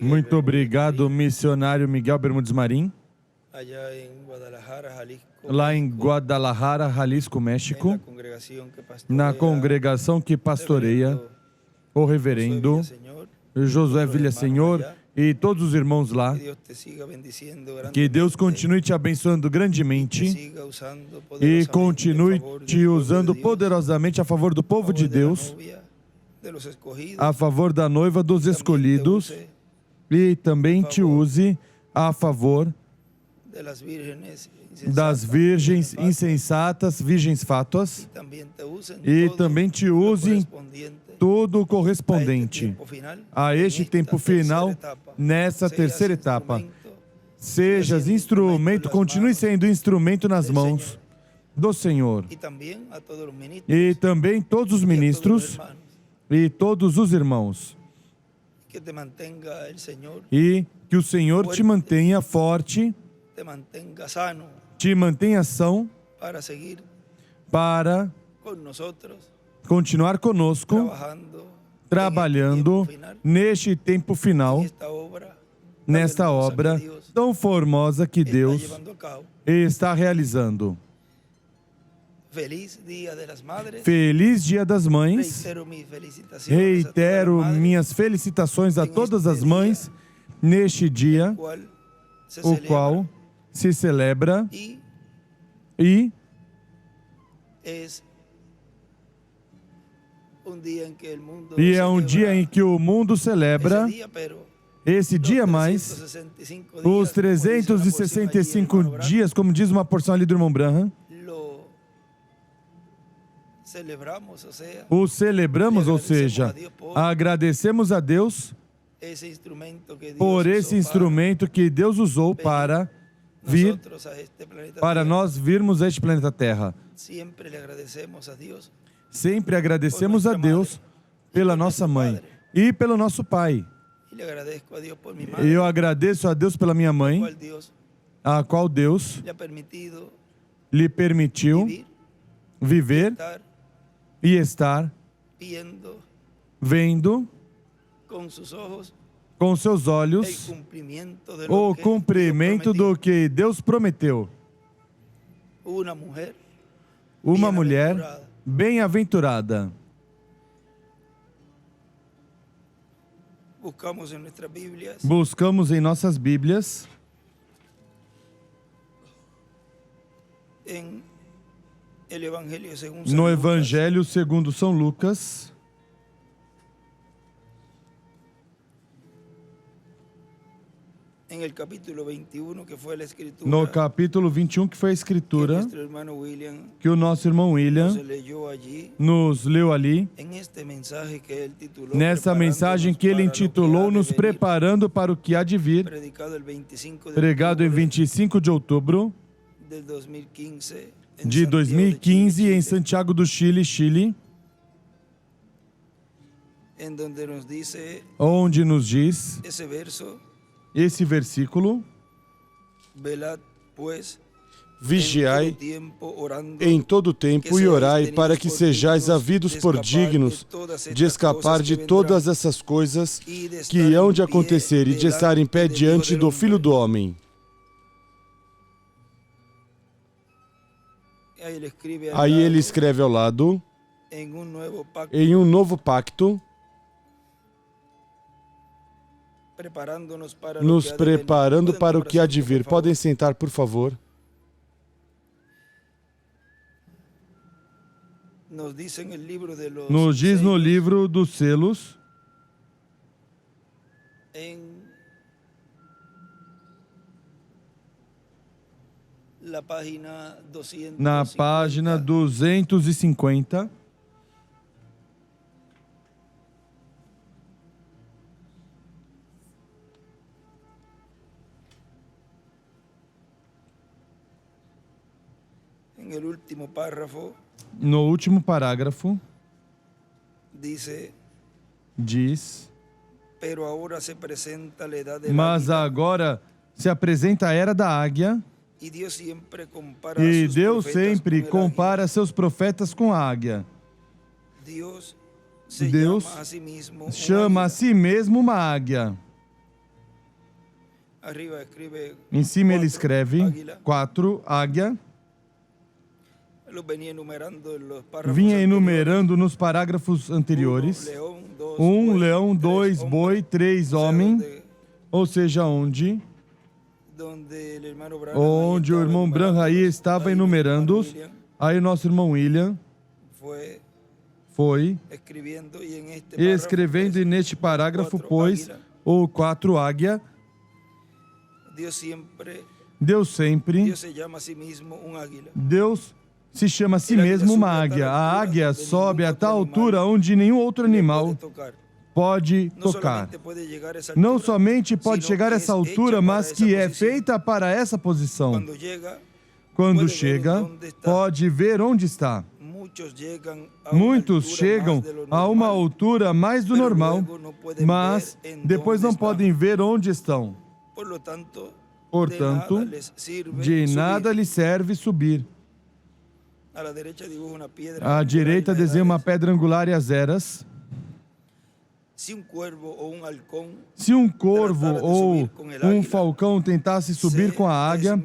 Muito obrigado, missionário Miguel Bermudes Marim, lá em Guadalajara, Jalisco, México, na congregação que pastoreia o reverendo Josué Villasenhor e todos os irmãos lá. Que Deus continue te abençoando grandemente e continue te usando poderosamente a favor do povo de Deus, a favor da noiva dos escolhidos, e também te use a favor das virgens insensatas, virgens fátuas, e também te use em tudo correspondente a este tempo final, nessa terceira etapa. Sejas instrumento, continue sendo instrumento nas mãos do Senhor. E também todos os ministros e todos os irmãos. E que o Senhor te mantenha forte, te mantenha são, para continuar conosco, trabalhando neste tempo final, nesta obra tão formosa que Deus está realizando. Feliz Dia das Mães. Reitero minhas felicitações a todas as mães neste dia, o qual se celebra e é um dia em que o mundo celebra esse dia, mais os 365 dias, como diz uma porção ali do irmão Branham, o celebramos, ou seja, agradecemos a Deus por esse instrumento que Deus usou para vir, para nós virmos a este planeta Terra. Sempre agradecemos a Deus pela nossa mãe e pelo nosso pai. Eu agradeço a Deus pela minha mãe, a qual Deus lhe permitiu viver e estar vendo com seus olhos o cumprimento do que Deus prometeu. Uma mulher bem-aventurada. Buscamos em nossas Bíblias no Evangelho segundo São Lucas, no capítulo 21, que foi a escritura que o nosso irmão William nos leu ali, nessa mensagem que ele intitulou Nos Preparando para o que há de vir, pregado em 25 de outubro de 2015 em Santiago do Chile, Chile, onde nos diz esse versículo: vigiai em todo tempo e orai para que sejais havidos por dignos de escapar de todas essas coisas que hão de acontecer e de estar em pé diante do Filho do Homem. Aí ele escreve ao lado: em um novo pacto, nos preparando para o que há de vir. Podem sentar, por favor. Nos diz no livro dos selos, na página 250, no último parágrafo, diz: mas agora se apresenta a era da águia, e Deus sempre compara seus profetas com a águia. Deus chama a si mesmo uma águia. Em cima ele escreve 4, águia. Vinha enumerando nos parágrafos anteriores. 1, leão, 2, boi, 3, homem. Ou seja, onde o irmão Branham aí estava enumerando-os. Aí o nosso irmão William foi escrevendo, e neste parágrafo pôs o 4, águia. Deus se chama a si mesmo uma águia. A águia sobe a tal altura onde nenhum outro animal pode tocar. Não somente pode chegar a essa altura, mas que é feita para essa posição. Quando chega, pode ver onde está. Muitos chegam a uma altura mais do normal, mas depois não podem ver onde estão. Portanto, de nada lhe serve subir. À direita desenha uma pedra angular e as eras. Se um corvo ou um falcão tentasse subir com a águia,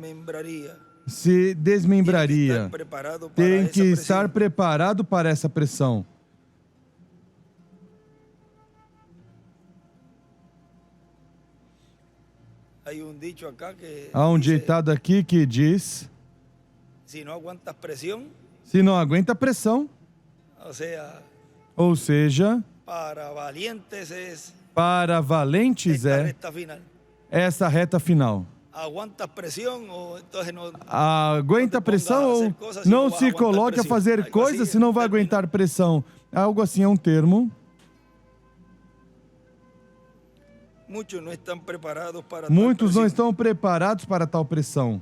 se desmembraria. Tem que estar preparado para essa pressão. Há um ditado aqui que diz: se não aguenta pressão, ou seja, para valentes é essa reta final. Aguenta pressão ou não se coloque a fazer coisas se não vai aguentar pressão. Algo assim é um termo. Muitos não estão preparados para tal pressão.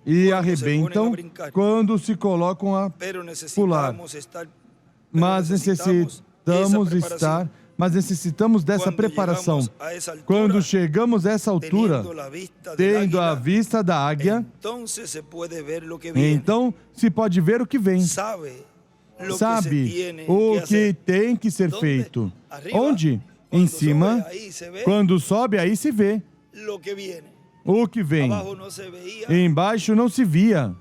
E arrebentam quando se colocam a pular. Mas necessitamos dessa preparação. Quando chegamos a essa altura, tendo a vista da águia, então se pode ver o que vem. Sabe o que tem que ser feito. Onde? Em cima. Quando sobe, aí se vê o que vem. Embaixo não se via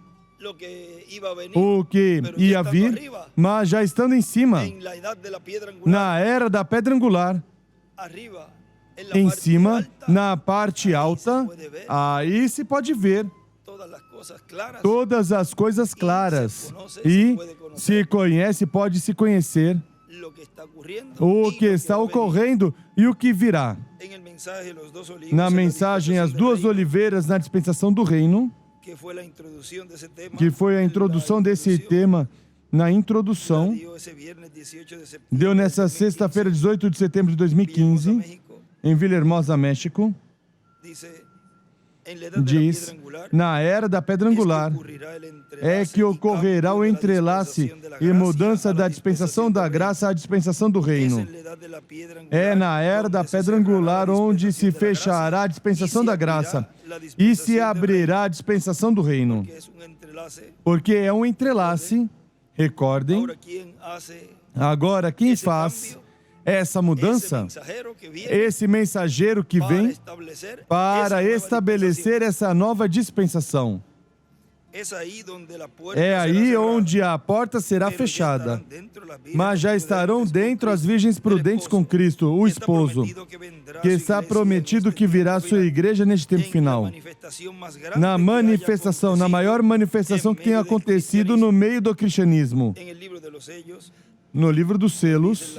o que ia vir, mas já estando em cima, na era da pedra angular, em cima, na parte alta, aí se pode ver todas as coisas claras. E se conhece, pode se conhecer o que está ocorrendo e o que virá. Na mensagem As Duas Oliveiras na Dispensação do Reino, que foi a introdução desse tema, na introdução, deu nessa sexta-feira, 18 de setembro de 2015, em Villahermosa, México, diz: na era da pedra angular é que ocorrerá o entrelace e mudança da dispensação da graça à dispensação do reino. É na era da pedra angular onde se fechará a dispensação da graça e se abrirá a dispensação do reino. Porque é um entrelace, recordem. Agora, quem faz essa mudança, esse mensageiro que vem para estabelecer essa nova dispensação. É aí onde a porta será fechada, mas já estarão dentro as virgens prudentes com Cristo, o esposo, que está prometido que virá a sua igreja neste tempo final. Na manifestação, na maior manifestação que tem acontecido no meio do cristianismo. No livro dos selos,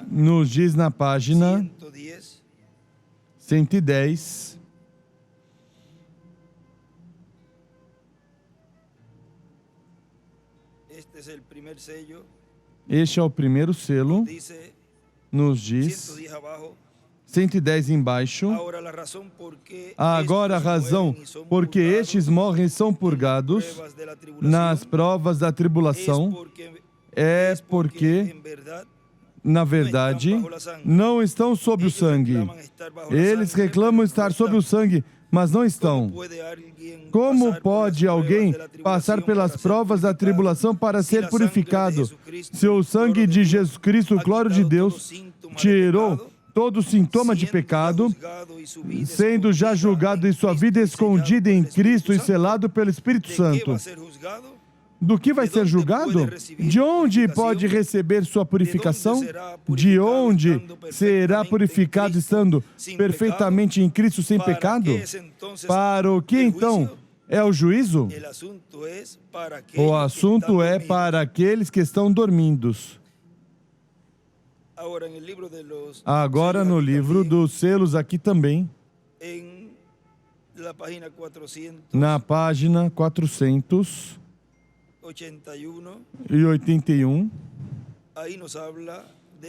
nos diz na página 110, este é o primeiro selo, nos diz, 110 embaixo, agora a razão porque estes morrem e são purgados nas provas da tribulação, é porque, na verdade, não estão sob o sangue. Eles reclamam estar sob o sangue, mas não estão. Como pode alguém passar pelas provas da tribulação para ser purificado? Se o sangue de Jesus Cristo, o glória de Deus, tirou todo sintoma de pecado, sendo já julgado em sua vida escondida em Cristo e selado pelo Espírito Santo. Do que vai ser julgado? De onde pode receber sua purificação? De onde será purificado estando perfeitamente em Cristo sem pecado? Para o que então é o juízo? O assunto é para aqueles que estão dormindo. Agora no livro dos selos aqui também, na página 481,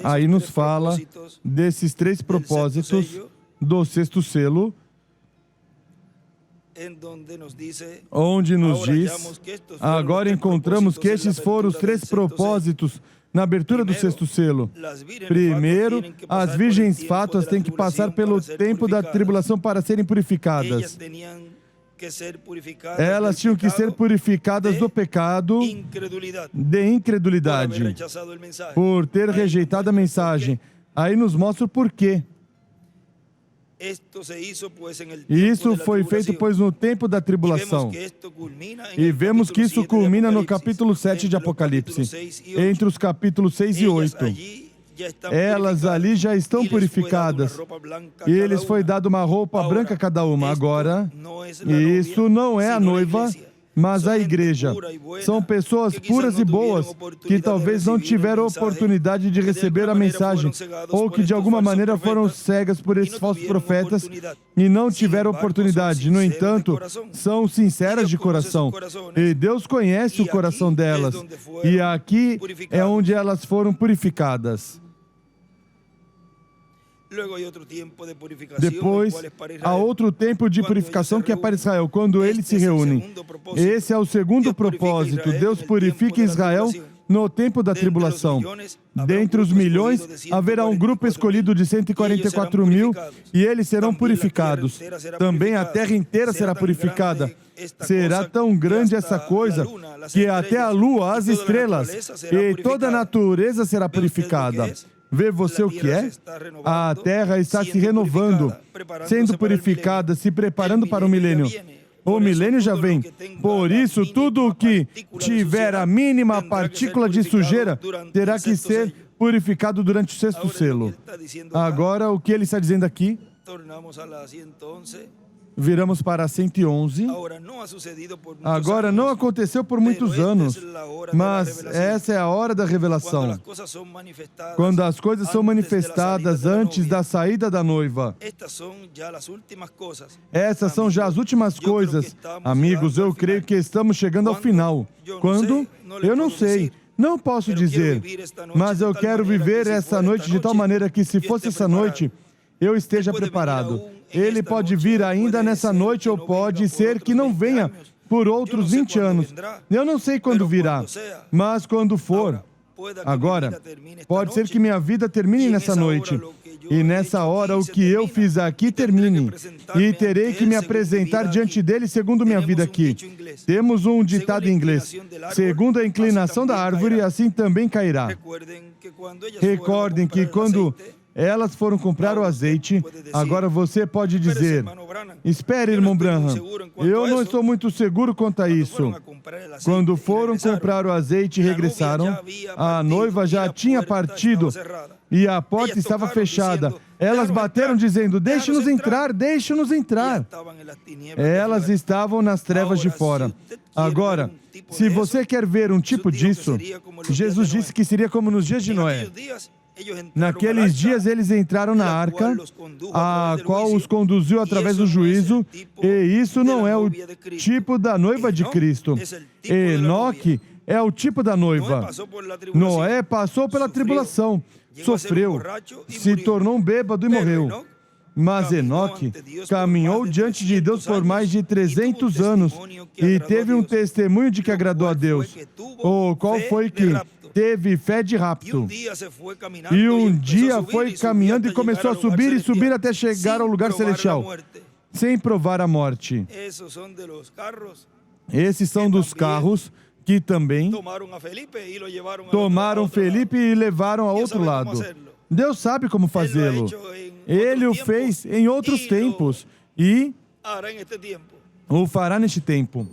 aí nos fala desses 3 propósitos do sexto selo, onde nos diz, agora encontramos que estes foram os 3 propósitos na abertura do sexto selo. Primeiro, as virgens fátuas têm que passar pelo tempo da tribulação para serem purificadas. Elas tinham que ser purificadas do pecado de incredulidade, por ter rejeitado a mensagem. Aí nos mostra o porquê. Isso foi feito, pois, no tempo da tribulação. E vemos que isso culmina no capítulo 7 de Apocalipse, entre os capítulos 6 e 8. Elas ali já estão purificadas. E lhes foi dado uma roupa branca a cada uma. Agora, isso não é a noiva, mas a igreja. São pessoas puras e boas que talvez não tiveram oportunidade de receber a mensagem, ou que de alguma maneira foram cegas por esses falsos profetas e não tiveram oportunidade. No entanto, são sinceras de coração. E Deus conhece o coração delas. E aqui é onde elas foram purificadas. Depois, há outro tempo de purificação que é para Israel, quando eles se reúnem. Esse é o segundo propósito. Deus purifica Israel no tempo da tribulação. Dentre os milhões, haverá um grupo escolhido de 144 mil e eles serão purificados. Também a terra inteira será purificada. Será tão grande essa coisa que até a lua, as estrelas e toda a natureza será purificada. Vê você o que é? A terra está se renovando, sendo purificada, se preparando para o milênio. O milênio já vem. Por isso, tudo o que tiver a mínima partícula de sujeira terá que ser purificado durante o sexto selo. Agora, o que ele está dizendo aqui? Viramos para 111. Agora, não aconteceu por muitos anos, mas essa é a hora da revelação. Quando as coisas são manifestadas antes da saída da noiva. Essas são já as últimas coisas. Amigos, eu creio que estamos chegando ao final. Quando? Eu não sei. Não posso dizer. Mas eu quero viver essa noite de tal maneira que, se fosse essa noite, eu esteja preparado. Ele pode vir ainda nessa noite ou pode ser que não venha por outros 20 anos. Eu não sei quando virá, mas quando for. Agora, pode ser que minha vida termine nessa noite. E nessa hora, o que eu fiz aqui termine. E terei que me apresentar diante dele segundo minha vida aqui. Temos um ditado em inglês. Segundo a inclinação da árvore, assim também cairá. Recordem que quando elas foram comprar o azeite. Agora você pode dizer, espere, irmão Branham, eu não estou muito seguro quanto a isso. Quando foram comprar o azeite e regressaram, a noiva já tinha partido e a porta estava fechada. Elas bateram dizendo, deixe-nos entrar, deixe-nos entrar. Elas estavam nas trevas de fora. Agora, se você quer ver um tipo disso, Jesus disse que seria como nos dias de Noé. Naqueles dias eles entraram na arca, a qual os conduziu através do juízo, e isso não é o tipo da noiva de Cristo. Enoque é o tipo da noiva. Noé passou pela tribulação, sofreu, se tornou um bêbado e morreu. Mas Enoque caminhou diante de Deus por mais de 300 anos e teve um testemunho de que agradou a Deus. O qual foi que teve fé de rapto. E um dia foi caminhando e começou a subir e subir até chegar ao lugar celestial. sem provar a morte. Esses são dos carros que também tomaram Felipe e levaram a outro lado. Deus sabe como fazê-lo. Ele o fez em outros tempos e o fará neste tempo.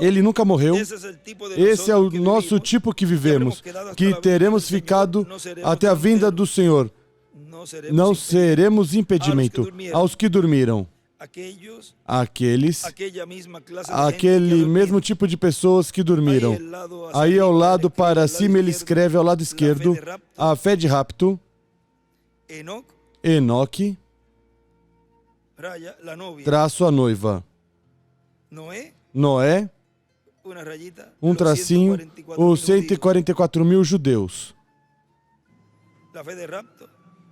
Ele nunca morreu. Esse é o nosso tipo que vivemos, que teremos ficado até a vinda do Senhor. Não seremos impedimento aos que dormiram. Aquele mesmo tipo de pessoas que dormiram. Aí ao lado, para cima, ele escreve ao lado esquerdo, a fé de rapto, Enoque, traço a noiva. Noé, um tracinho, os 144 mil judeus.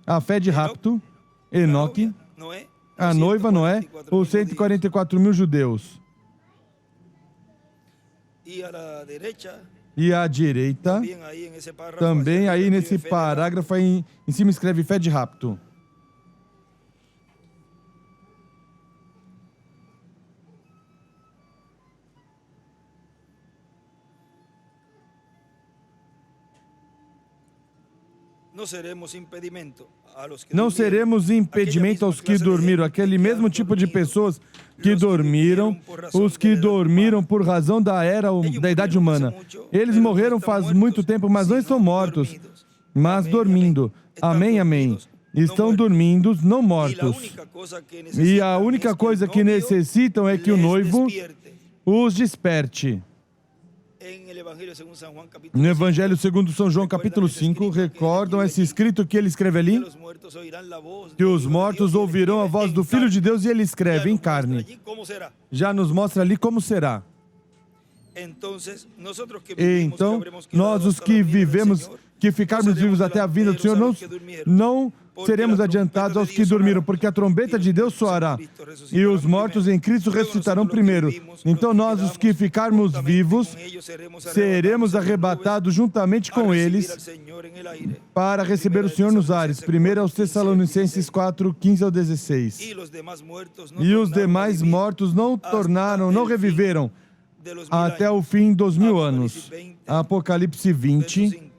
A fé de rapto, Enoque, a noiva Noé, os 144 mil judeus. E à direita, também aí nesse parágrafo, aí em cima escreve fé de rapto. Não seremos impedimento aos que dormiram, aquele mesmo tipo de pessoas que dormiram, os que dormiram por razão da idade humana. Eles morreram faz muito tempo, mas não estão mortos, mas dormindo. Amém, amém. Estão dormindo, não mortos. E a única coisa que necessitam é que o noivo os desperte. No Evangelho segundo São João, capítulo 5, recordam esse escrito que ele escreve ali? Que os mortos ouvirão a voz do Filho de Deus, e ele escreve em carne. Já nos mostra ali como será. Então, nós os que vivemos, que ficarmos vivos até a vinda do Senhor, não seremos adiantados aos que dormiram, porque a trombeta de Deus soará, e os mortos em Cristo ressuscitarão primeiro. Então nós, os que ficarmos vivos, seremos arrebatados juntamente com eles para receber o Senhor nos ares. 1 aos Tessalonicenses 4, 15 ao 16. E os demais mortos não reviveram até o fim dos 1000 anos. Apocalipse 20,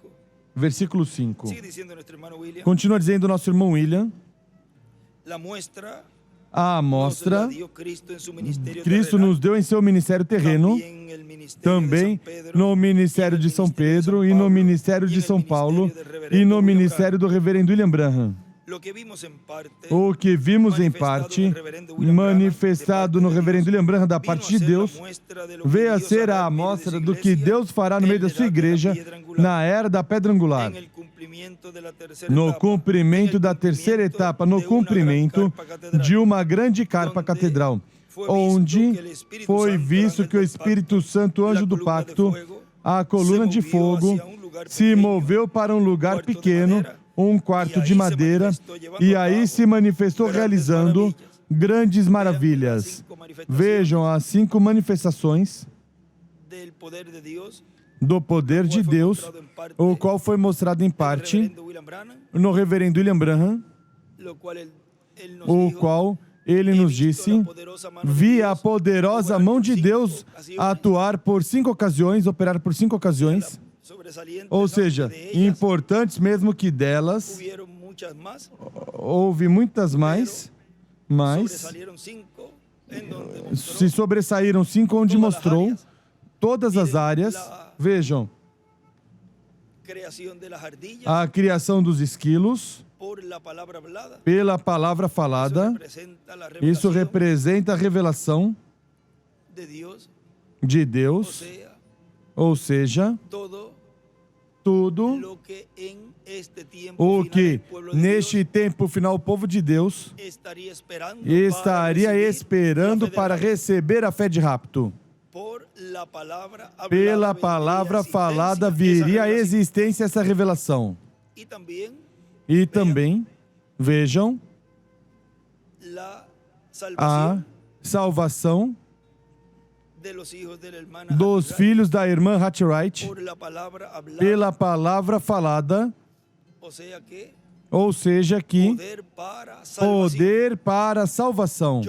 versículo 5. Continua dizendo nosso irmão William. A amostra Cristo nos deu em seu ministério terreno, também no ministério de São Pedro e no ministério de São Paulo e no ministério do reverendo William Branham. O que vimos em parte, manifestado no reverendo William Branham da parte de Deus, veio a ser a amostra do que Deus fará no meio da sua igreja na era da pedra angular, no cumprimento da terceira etapa, no cumprimento de uma grande carpa catedral, onde foi visto que o Espírito Santo, anjo do pacto, a coluna de fogo, se moveu para um lugar pequeno, um quarto de madeira, e aí se manifestou realizando grandes maravilhas. Vejam as 5 manifestações do poder de Deus, o qual foi mostrado em parte no reverendo William Branham, o qual ele nos disse: vi a poderosa mão de Deus atuar por 5 ocasiões, operar por 5 ocasiões, ou seja, importantes mesmo que delas, houve muitas mais, mas se sobressaíram 5 onde mostrou todas as áreas. Vejam, a criação dos esquilos, pela palavra falada, isso representa a revelação de Deus, ou seja, tudo o que neste tempo final o povo de Deus estaria esperando para receber a fé de rapto. Pela palavra falada viria a existência essa revelação. E também, vejam, a salvação dos filhos da irmã Hatchwright pela palavra falada, Ou seja, aqui, poder para a salvação.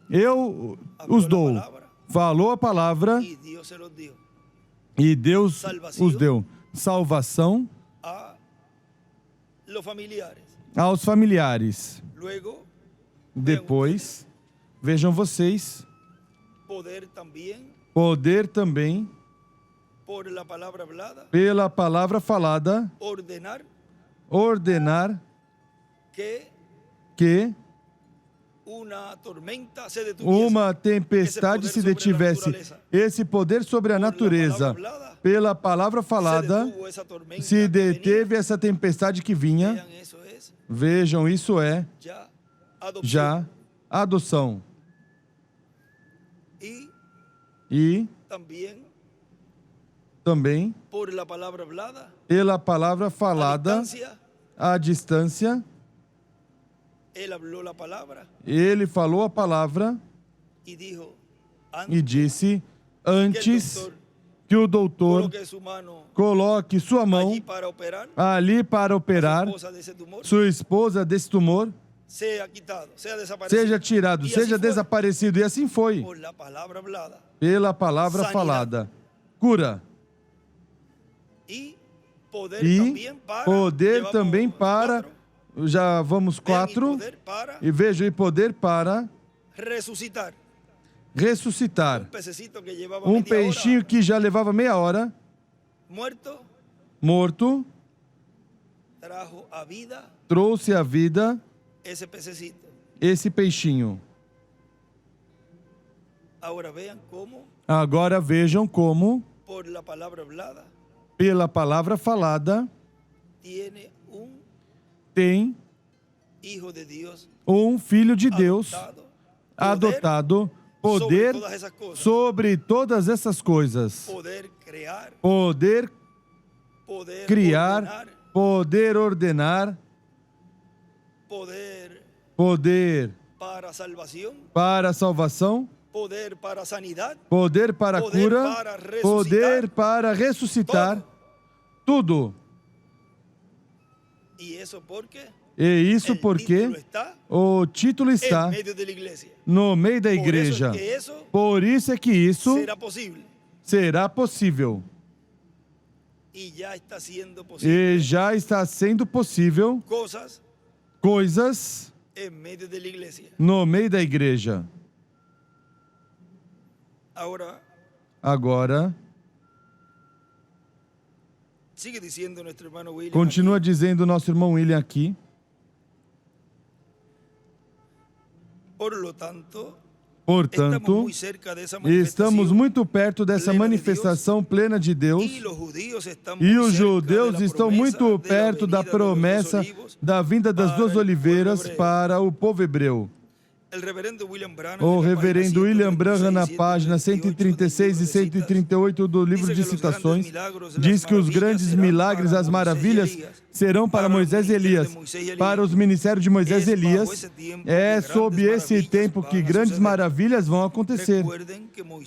Eu os dou. Falou a palavra e Deus os deu. Salvação aos familiares. Depois, vejam vocês, poder também, pela palavra falada, ordenar que uma tempestade se detivesse. Esse poder sobre a natureza, pela palavra falada, se deteve essa tempestade que vinha. Vejam, isso é já adoção. E também, pela palavra falada, à distância, ele falou a palavra e disse, antes que o doutor coloque sua mão ali para operar, sua esposa desse tumor, seja tirado, seja desaparecido. E assim foi. Pela palavra falada. Cura. E poder também para, já vamos 4, e vejo, e poder para ressuscitar. Um peixinho que já levava meia hora, morto, trouxe à vida esse peixinho. Agora vejam como, pela palavra falada, tem um filho de Deus adotado, poder sobre todas essas coisas, poder criar, poder ordenar, poder para a salvação, poder para sanidade, poder para a cura, poder para ressuscitar, tudo. E isso porque o título está no meio da igreja. Por isso é que isso será possível. E já está sendo possível coisas no meio da igreja. Agora, continua dizendo nosso irmão William aqui. Portanto, estamos muito perto dessa manifestação plena de Deus, e os judeus estão muito perto da promessa da vinda das duas oliveiras para o povo hebreu. O reverendo William Branham, na página 136 e 138 do livro de citações, diz que os grandes milagres, as maravilhas, serão para Moisés e Elias. Para os ministérios de Moisés e Elias, é sob esse tempo que grandes maravilhas vão acontecer.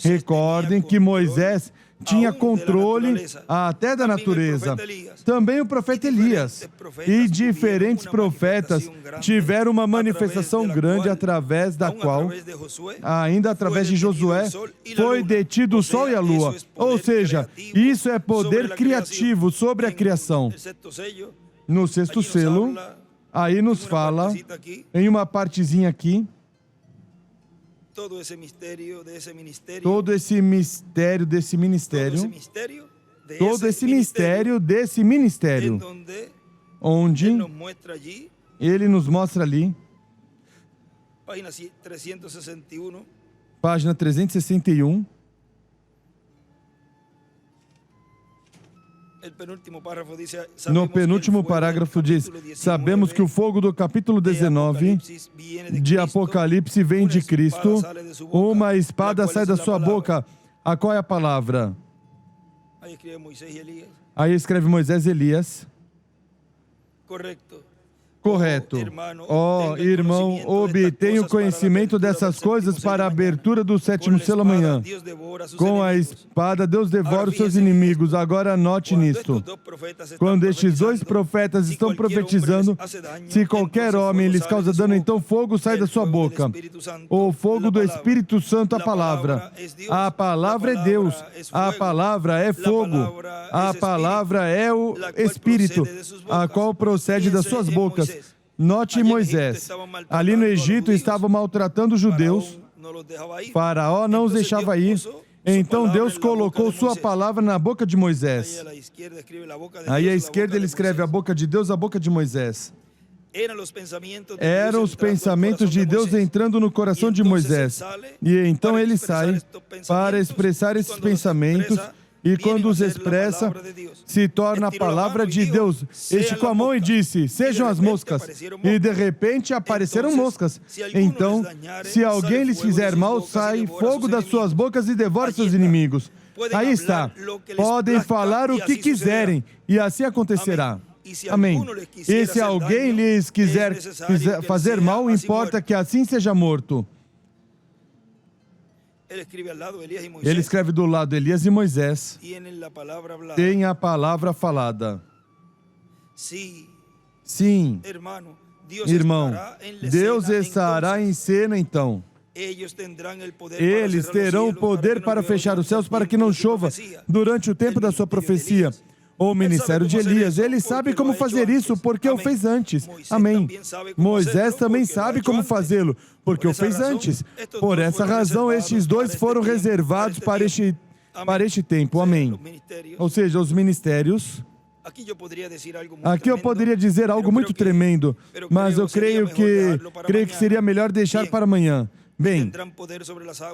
Recordem que Moisés tinha controle até da natureza. Também o profeta Elias e diferentes profetas tiveram uma manifestação grande através da qual, ainda através de Josué, foi detido o sol e a lua. Ou seja, isso é poder criativo sobre a criação. No sexto selo, aí nos fala, em uma partezinha aqui, todo esse mistério desse ministério, todo esse mistério desse ministério, onde ele nos mostra ali, página 361, no penúltimo parágrafo diz, sabemos que o fogo do capítulo 19 de Apocalipse vem de Cristo, uma espada sai da sua boca. A qual é a palavra? Aí escreve Moisés e Elias. correto. Ó irmão, obtenha o conhecimento dessas coisas para a abertura do sétimo selo amanhã. Com a espada, Deus devora os seus inimigos. Agora anote nisto. Quando estes dois profetas estão profetizando, se qualquer homem lhes causa dano, então fogo sai da sua boca. O fogo do Espírito Santo, a palavra. A palavra é Deus. A palavra é fogo. A palavra é o Espírito, a qual procede das suas bocas. Note Moisés. Ali no Egito estavam maltratando os judeus. Faraó não os deixava ir. Então Deus colocou sua palavra na boca de Moisés. Aí à esquerda ele escreve a boca de Deus, a boca de Moisés. Eram os pensamentos de Deus entrando no coração de Moisés. E então ele sai para expressar esses pensamentos. E quando os expressa, se torna a palavra de Deus. Esticou a mão e disse, sejam as moscas. E de repente apareceram moscas. Então, se alguém lhes fizer mal, sai fogo das suas bocas e devora seus inimigos. Aí está. Podem falar o que quiserem, e assim acontecerá. Amém. E se alguém lhes quiser fazer mal, importa que assim seja morto. Ele escreve do lado Elias e Moisés. Tem a palavra falada. Sim, irmão, Deus estará em cena então. Eles terão o poder para fechar os céus para que não chova durante o tempo da sua profecia. O ministério de Elias, ele sabe como fazer isso, porque o fez antes. Amém. Moisés também sabe como fazê-lo, porque o fez antes. Por essa razão, estes dois foram reservados para este tempo. Amém. Ou seja, os ministérios. Aqui eu poderia dizer algo muito tremendo, mas eu creio que seria melhor deixar para amanhã. Bem,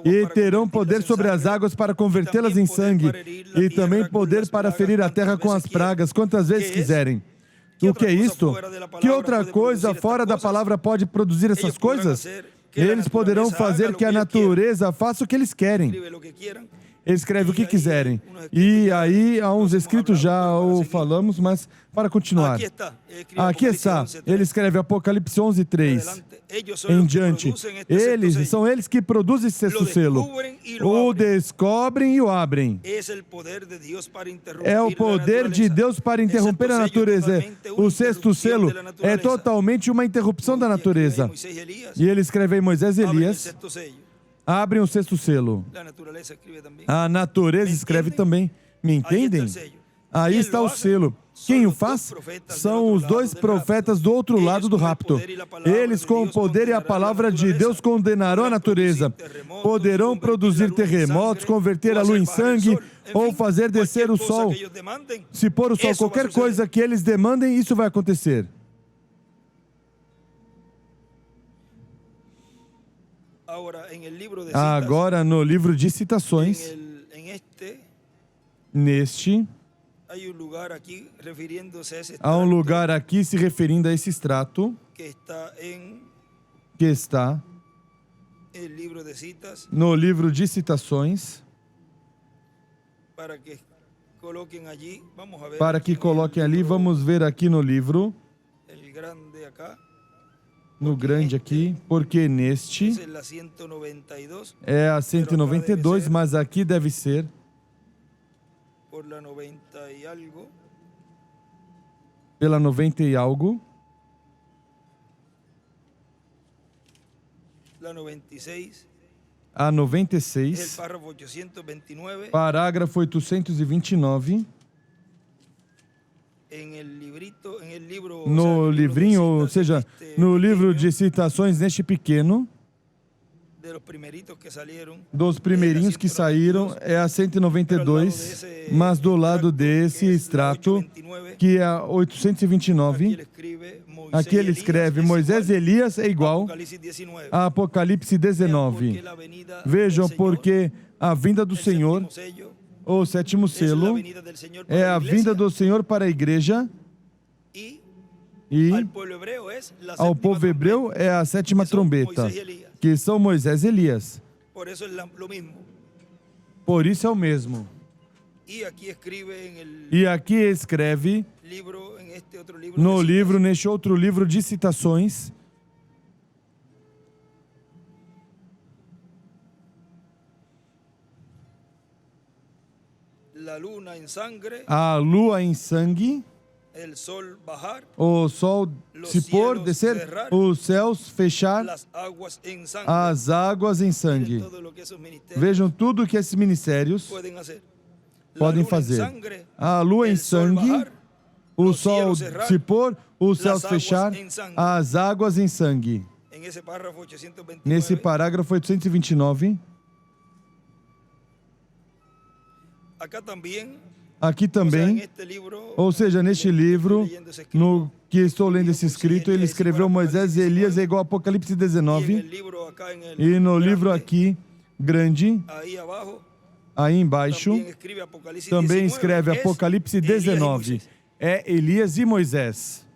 e terão poder sobre as águas para convertê-las em sangue, e também poder para ferir a terra com as pragas, quantas vezes quiserem. O que é isto? Que outra coisa fora da palavra pode produzir essas coisas? Eles poderão fazer que a natureza faça o que eles querem. Escreve o que quiserem. E aí, há uns escritos já o falamos, mas para continuar. Aqui está. Ele escreve Apocalipse 11:3. Em diante. São eles que produzem esse sexto selo. O descobrem e o abrem. É o poder de Deus para interromper a natureza. O sexto selo é totalmente uma interrupção da natureza. E ele escreve em Moisés e Elias. Abrem o sexto selo. A natureza escreve também. Me entendem? Aí está o selo. Quem o faz? São os dois profetas do outro lado do rapto. Eles, com o poder e a palavra de Deus, condenarão a natureza. Poderão produzir terremotos, converter a lua em sangue, ou fazer descer o sol. Se pôr o sol, qualquer coisa que eles demandem, isso vai acontecer. Agora, no livro de citações, neste, há um lugar aqui se referindo a esse extrato que está no livro de citações, para que coloquem ali, vamos ver aqui no livro, no grande aqui, porque neste é a 192, mas aqui deve ser pela 90 e algo, a 96, parágrafo 829, no livrinho, ou seja, no livro de citações neste pequeno, dos primeirinhos que saíram, é a 192, mas do lado desse extrato, que é a 829, aqui ele escreve, Moisés e Elias é igual a Apocalipse 19. Vejam, porque a vinda do Senhor, o sétimo selo, é a vinda do Senhor para a igreja, e ao povo hebreu é a sétima trombeta, que são Moisés e Elias. Por isso é o mesmo. E aqui escreve, neste outro livro de citações, a lua em sangue, o sol se pôr, descer, os céus fechar, as águas em sangue. Vejam tudo que esses ministérios podem fazer. A lua em sangue, o sol se pôr, os céus fechar, as águas em sangue. Nesse parágrafo 829, aqui também, ou seja, neste livro, no que estou lendo esse escrito, ele escreveu Moisés e Elias é igual a Apocalipse 19, e no livro aqui, grande, aí embaixo, também escreve Apocalipse 19, é Elias e Moisés.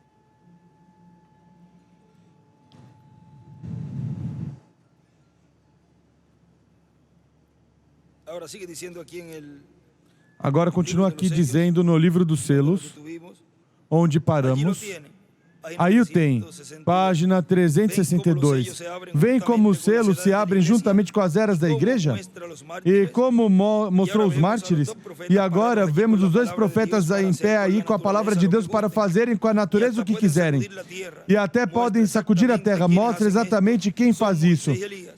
Agora continua aqui dizendo no livro dos selos, onde paramos. Aí o tem, página 362. Vem como os selos se abrem juntamente com as eras da igreja? E como mostrou os mártires? E agora vemos os dois profetas em pé aí com a palavra de Deus para fazerem com a natureza o que quiserem. E até podem sacudir a terra. Mostra exatamente quem faz isso.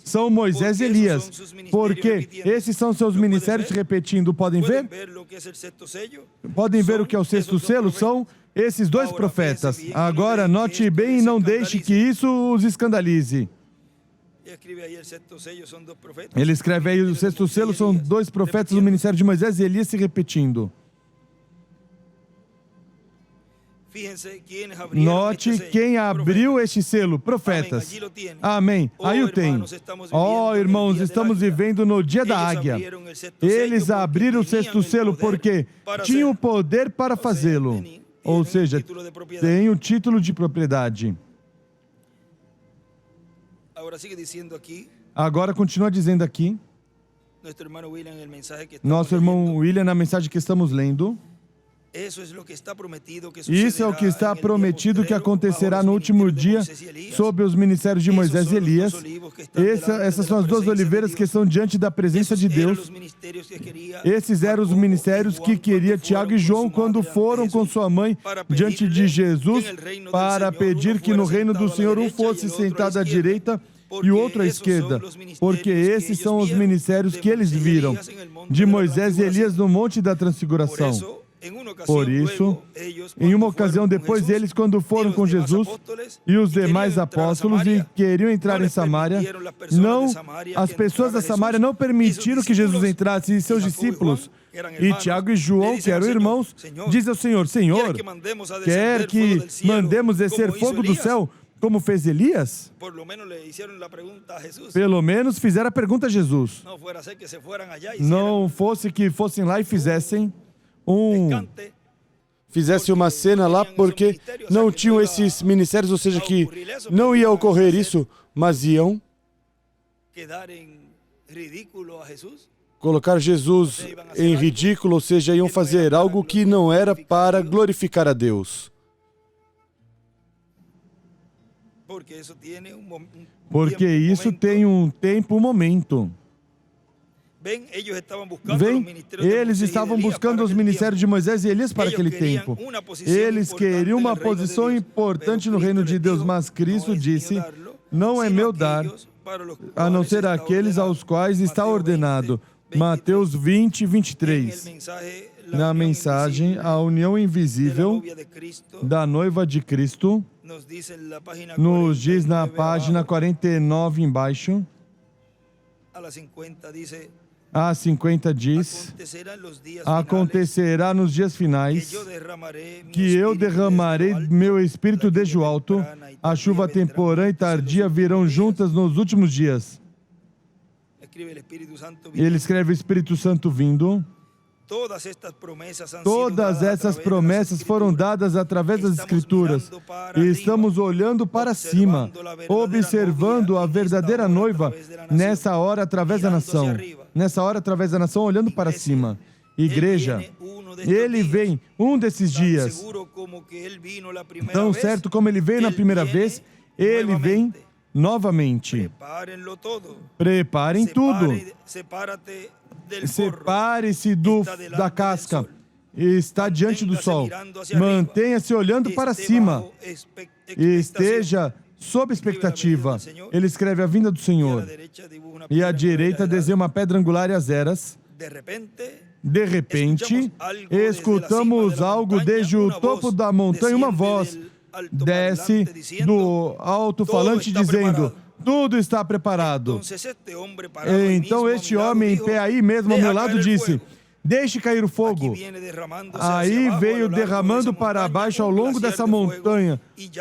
São Moisés e Elias. Porque esses são seus ministérios repetindo. Podem ver? Podem ver o que é o sexto selo? São esses dois profetas. Agora, note bem e não deixe que isso os escandalize. Ele escreve aí, o sexto selo são dois profetas do ministério de Moisés e Elias se repetindo. Note quem abriu este selo, profetas. Amém. Aí o tem. Ó, irmãos, estamos vivendo no dia da águia. Eles abriram o sexto selo porque tinham poder para fazê-lo. Ou seja, tem o título de propriedade. Agora continua dizendo aqui, nosso irmão William, na mensagem que estamos lendo, isso é o que está prometido que acontecerá no último dia sob os ministérios de Moisés e Elias. Essas são as duas oliveiras que estão diante da presença de Deus. Esses eram os ministérios que queria Tiago e João quando foram com sua mãe diante de Jesus para pedir que no reino do Senhor um fosse sentado à direita e o outro à esquerda, porque esses são os ministérios que eles viram de Moisés e Elias no Monte da Transfiguração. Por isso, em uma ocasião depois, eles, quando foram com Jesus e os demais apóstolos e queriam entrar em Samaria, as pessoas da Samaria não permitiram que Jesus entrasse, e seus discípulos, e Tiago e João, que eram irmãos, dizem ao Senhor, Senhor, quer que mandemos descer fogo do céu, como fez Elias? Pelo menos fizeram a pergunta a Jesus. Não fosse que fossem lá e fizessem uma cena lá, porque não tinham esses ministérios, ou seja, que não ia ocorrer isso, mas iam colocar Jesus em ridículo, ou seja, iam fazer algo que não era para glorificar a Deus. Porque isso tem um tempo, um momento. Eles estavam buscando os ministérios de Moisés e Elias para aquele tempo. Eles queriam uma posição importante no reino de Deus, mas Cristo disse, não é meu dar, a não ser aqueles aos quais está ordenado. Mateus 20, 23. Na mensagem, a união invisível da noiva de Cristo, nos diz na página 49 embaixo, a 50 diz, acontecerá nos dias finais que eu derramarei meu espírito desde o alto, a chuva temporã e tardia virão juntas nos últimos dias. Ele escreve o Espírito Santo vindo. Todas essas promessas foram dadas através das Escrituras e estamos olhando para cima, observando a verdadeira noiva nessa hora através da nação. Nessa hora através da nação, olhando para cima. Igreja, Ele vem um desses dias. Tão certo como ele veio na primeira vez, ele vem novamente. Preparem tudo. Separe-se da casca. Está diante do sol. Mantenha-se olhando para cima. Esteja sob expectativa. Ele escreve a vinda do Senhor. E à direita desenha uma pedra angular e as eras. De repente, escutamos algo desde o topo da montanha, uma voz desce do alto-falante dizendo: tudo está preparado. Então este homem em pé aí mesmo ao meu lado disse: deixe cair o fogo. Aí veio derramando para baixo ao longo dessa montanha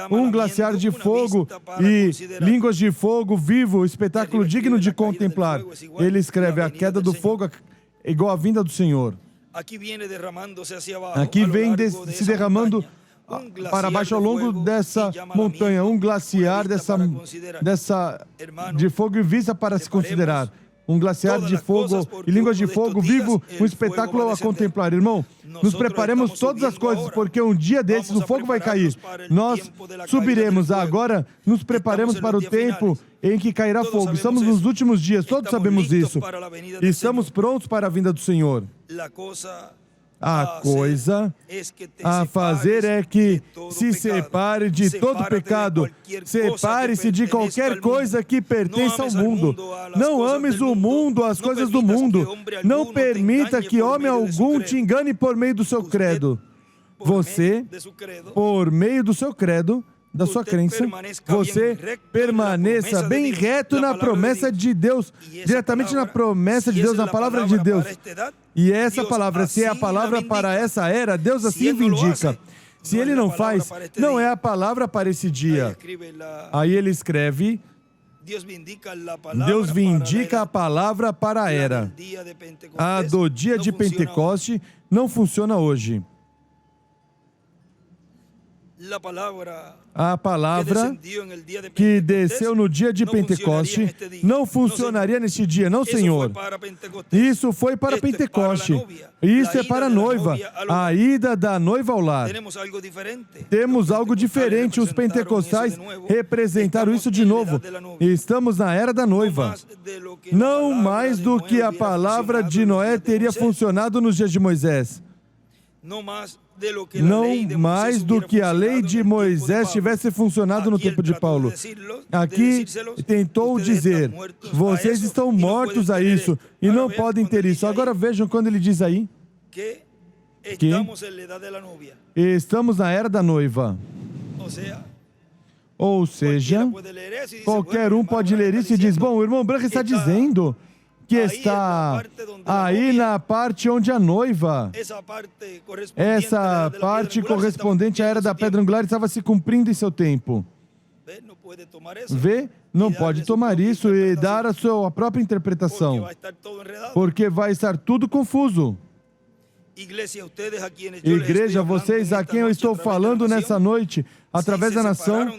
um glaciar de fogo e línguas de fogo vivo, espetáculo digno de contemplar. Ele escreve: a queda do fogo igual à vinda do Senhor. Aqui vem se derramando para baixo ao longo dessa montanha, um glaciar de fogo e vista para se considerar. Um glaciar de fogo e línguas de fogo vivo, um espetáculo a contemplar. Irmão, nos preparemos todas as coisas, porque um dia desses o fogo vai cair. Nós subiremos. Agora nos preparemos para o tempo em que cairá fogo. Estamos nos últimos dias, todos sabemos isso. Estamos prontos para a vinda do Senhor. A coisa a fazer é que se separe de todo pecado, separe-se de qualquer coisa que pertença ao mundo. Não ames o mundo, as coisas do mundo. Não permita que homem algum te engane por meio do seu credo. Você, por meio do seu credo, da sua crença, você permaneça bem reto na promessa de Deus, diretamente na promessa de Deus, na palavra de Deus. E essa palavra, se é a palavra para essa era, Deus assim vindica. Se ele não faz, não é a palavra para esse dia. Aí ele escreve: Deus vindica a palavra para a era. A do dia de Pentecoste não funciona hoje. A palavra que desceu no dia de Pentecoste não funcionaria neste dia, não, Senhor. Isso foi para Pentecoste. Isso é para a noiva, a ida da noiva ao lar. Temos algo diferente. Os pentecostais representaram isso de novo. Estamos na era da noiva. Não mais do que a palavra de Noé teria funcionado nos dias de Moisés. Não mais do que a lei de Moisés tivesse funcionado no tempo de Paulo. Aqui tentou dizer: vocês estão mortos a isso e não podem ter isso. Agora vejam quando ele diz aí que estamos na era da noiva. Ou seja, qualquer um pode ler isso e diz: bom, o irmão Branham está dizendo que está aí na parte onde a noiva, essa parte correspondente à era da pedra angular, estava se cumprindo em seu tempo. Vê? Não pode tomar isso e dar a sua própria interpretação, porque vai estar tudo confuso. Igreja, vocês a quem eu estou falando nessa noite, através da nação,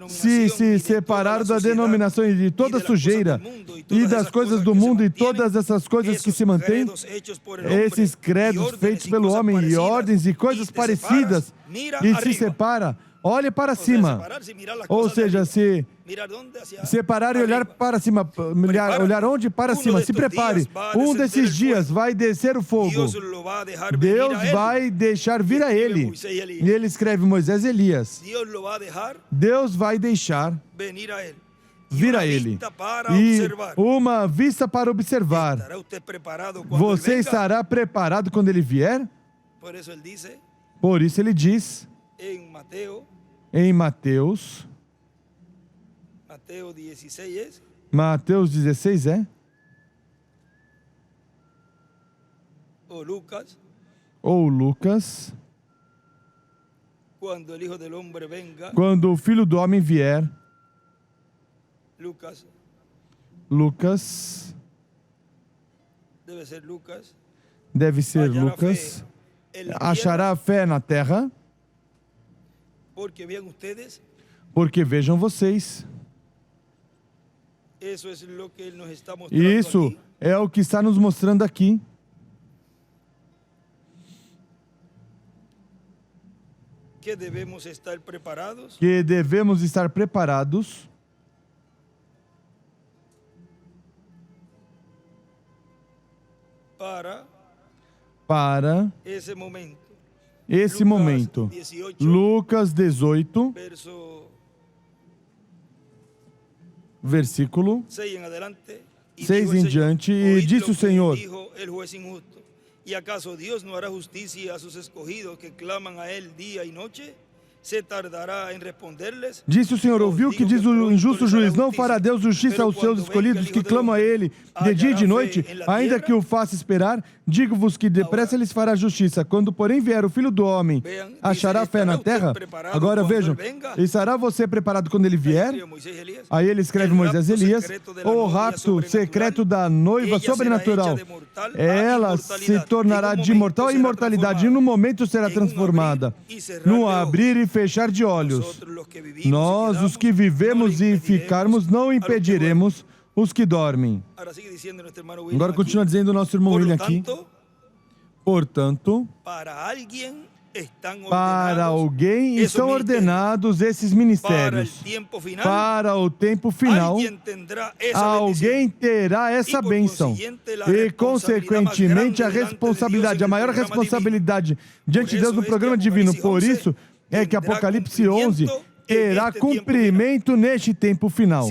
se separaram da denominação e de toda sujeira e das coisas do mundo e todas essas coisas que se mantêm, esses credos feitos pelo homem e ordens e coisas parecidas, e se separa. Olhe para cima. Ou seja, se separar e olhar para cima. Olhar onde? Para cima. Se prepare. Um desses dias vai descer o fogo. Deus vai deixar vir a ele. E ele escreve Moisés e Elias. Deus vai deixar vir a ele. E uma vista para observar. Você estará preparado quando ele vier? Por isso ele diz em Mateus 16 é? Ou Lucas, quando o Filho do Homem vier, Lucas, deve ser Lucas, achará fé na terra, porque vejam vocês, isso é o que está nos mostrando aqui. que devemos estar preparados para esse momento. Lucas 18, versículo 6 em diante, e disse o Senhor: ¿Y acaso Dios no hará justicia a sus escogidos que claman a él día y noche? Se tardará em responder-lhes? Disse o Senhor: ouviu o que diz o injusto juiz: não fará Deus justiça aos seus escolhidos que clamam a Ele de dia e de noite, ainda que o faça esperar? Digo-vos que depressa lhes fará justiça. Quando, porém, vier o Filho do Homem, achará fé na terra? Agora vejam, estará você preparado quando ele vier? Aí ele escreve Moisés e Elias: o rapto secreto da noiva sobrenatural. Ela se tornará de mortal a imortalidade, e no momento será transformada, no abrir e fechar de olhos. Nós, os que vivemos e ficarmos, não impediremos os que dormem. Agora continua dizendo o nosso irmão William aqui. Portanto, para alguém estão ordenados esses ministérios. Para o tempo final, alguém terá essa bênção. E, consequentemente, a responsabilidade, a maior responsabilidade diante de Deus no programa divino. Por isso é que Apocalipse 11 terá cumprimento neste tempo final.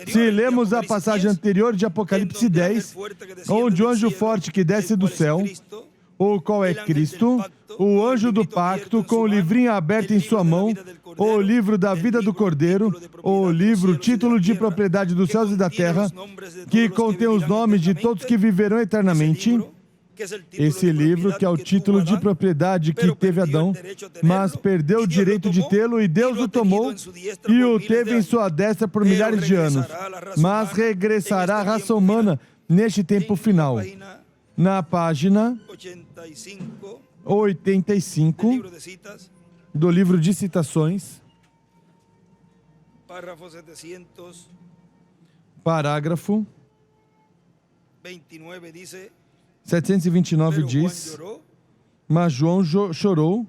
Se lemos a passagem anterior de Apocalipse 10, onde o anjo forte que desce do céu, o qual é Cristo, o anjo do pacto, com o livrinho aberto em sua mão, o livro da vida do Cordeiro, o livro, título de propriedade dos céus e da terra, que contém os nomes de todos que viverão eternamente. Esse livro, que é o título de propriedade que teve Adão, mas perdeu o direito de tê-lo, e Deus o tomou e o teve em sua destra por milhares de anos. Mas regressará à raça humana neste tempo final. Na página 85 do livro de citações, parágrafo 729 diz: mas João chorou.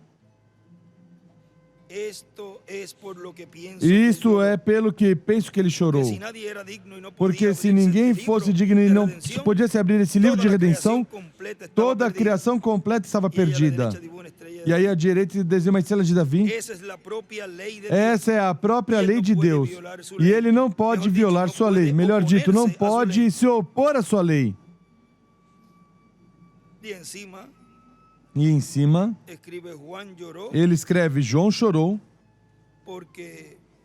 Isto é pelo que penso que ele chorou. Porque se ninguém fosse digno e não podia se abrir esse livro de redenção, toda a criação completa estava perdida. E aí à direita desenha uma estrela de Davi. Essa é a própria lei de Deus. E ele não pode violar sua lei. Melhor dito, não pode se opor à sua lei. E em cima, ele escreve: João chorou,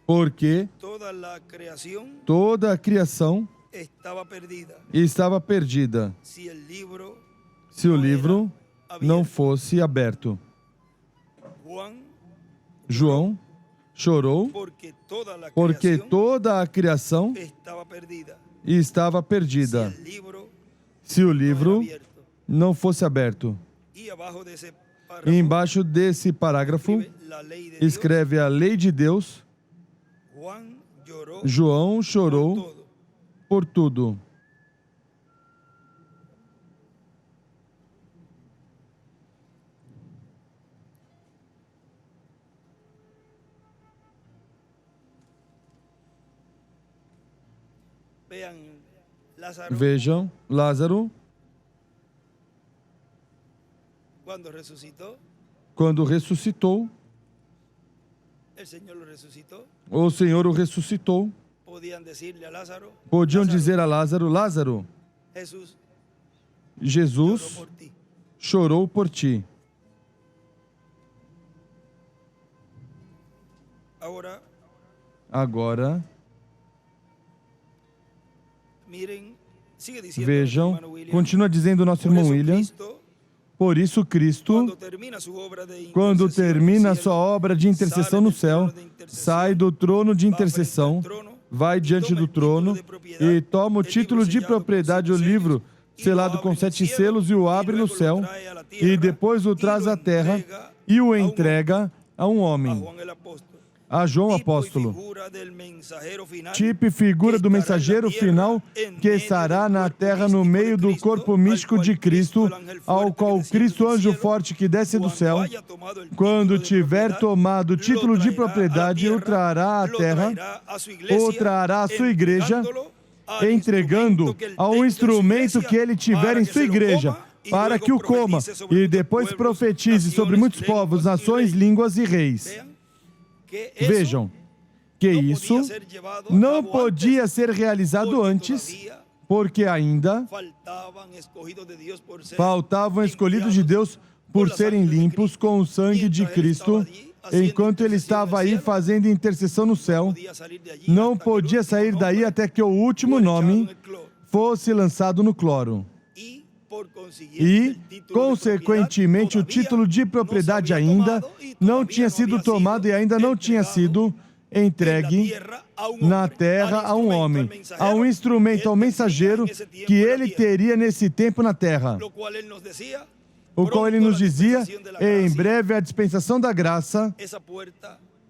porque toda a criação estava perdida se o livro não fosse aberto. João chorou porque toda a criação estava perdida se o livro não fosse aberto. E embaixo desse parágrafo, escreve a lei de Deus. João chorou por tudo. Vejam, Lázaro, quando ressuscitou, o Senhor o ressuscitou. Podiam dizer a Lázaro: Lázaro, Jesus chorou por ti. Agora, vejam, continua dizendo o nosso irmão William: por isso Cristo, quando termina a sua obra de intercessão no céu, sai do trono de intercessão, vai diante do trono e toma o título de propriedade, o livro selado com 7 selos, e o abre no céu, e depois o traz à terra e o entrega a um homem, a João apóstolo, tipo e figura do mensageiro final que estará na terra no meio do corpo místico de Cristo, ao qual Cristo, anjo forte que desce do céu, quando tiver tomado o título de propriedade, o trará à terra, o trará à sua igreja, entregando a um instrumento que ele tiver em sua igreja, para que o coma, e depois profetize sobre muitos povos, nações, línguas e reis. Vejam que isso não podia ser realizado antes, porque ainda faltavam escolhidos de Deus por serem limpos com o sangue de Cristo, enquanto ele estava aí fazendo intercessão no céu. Não podia sair daí até que o último nome fosse lançado no cloro. E, consequentemente, o título de propriedade ainda não tinha sido tomado e ainda não tinha sido entregue na terra a um homem, a um instrumento, ao mensageiro que ele teria nesse tempo na terra. O qual ele nos dizia, em breve a dispensação da graça,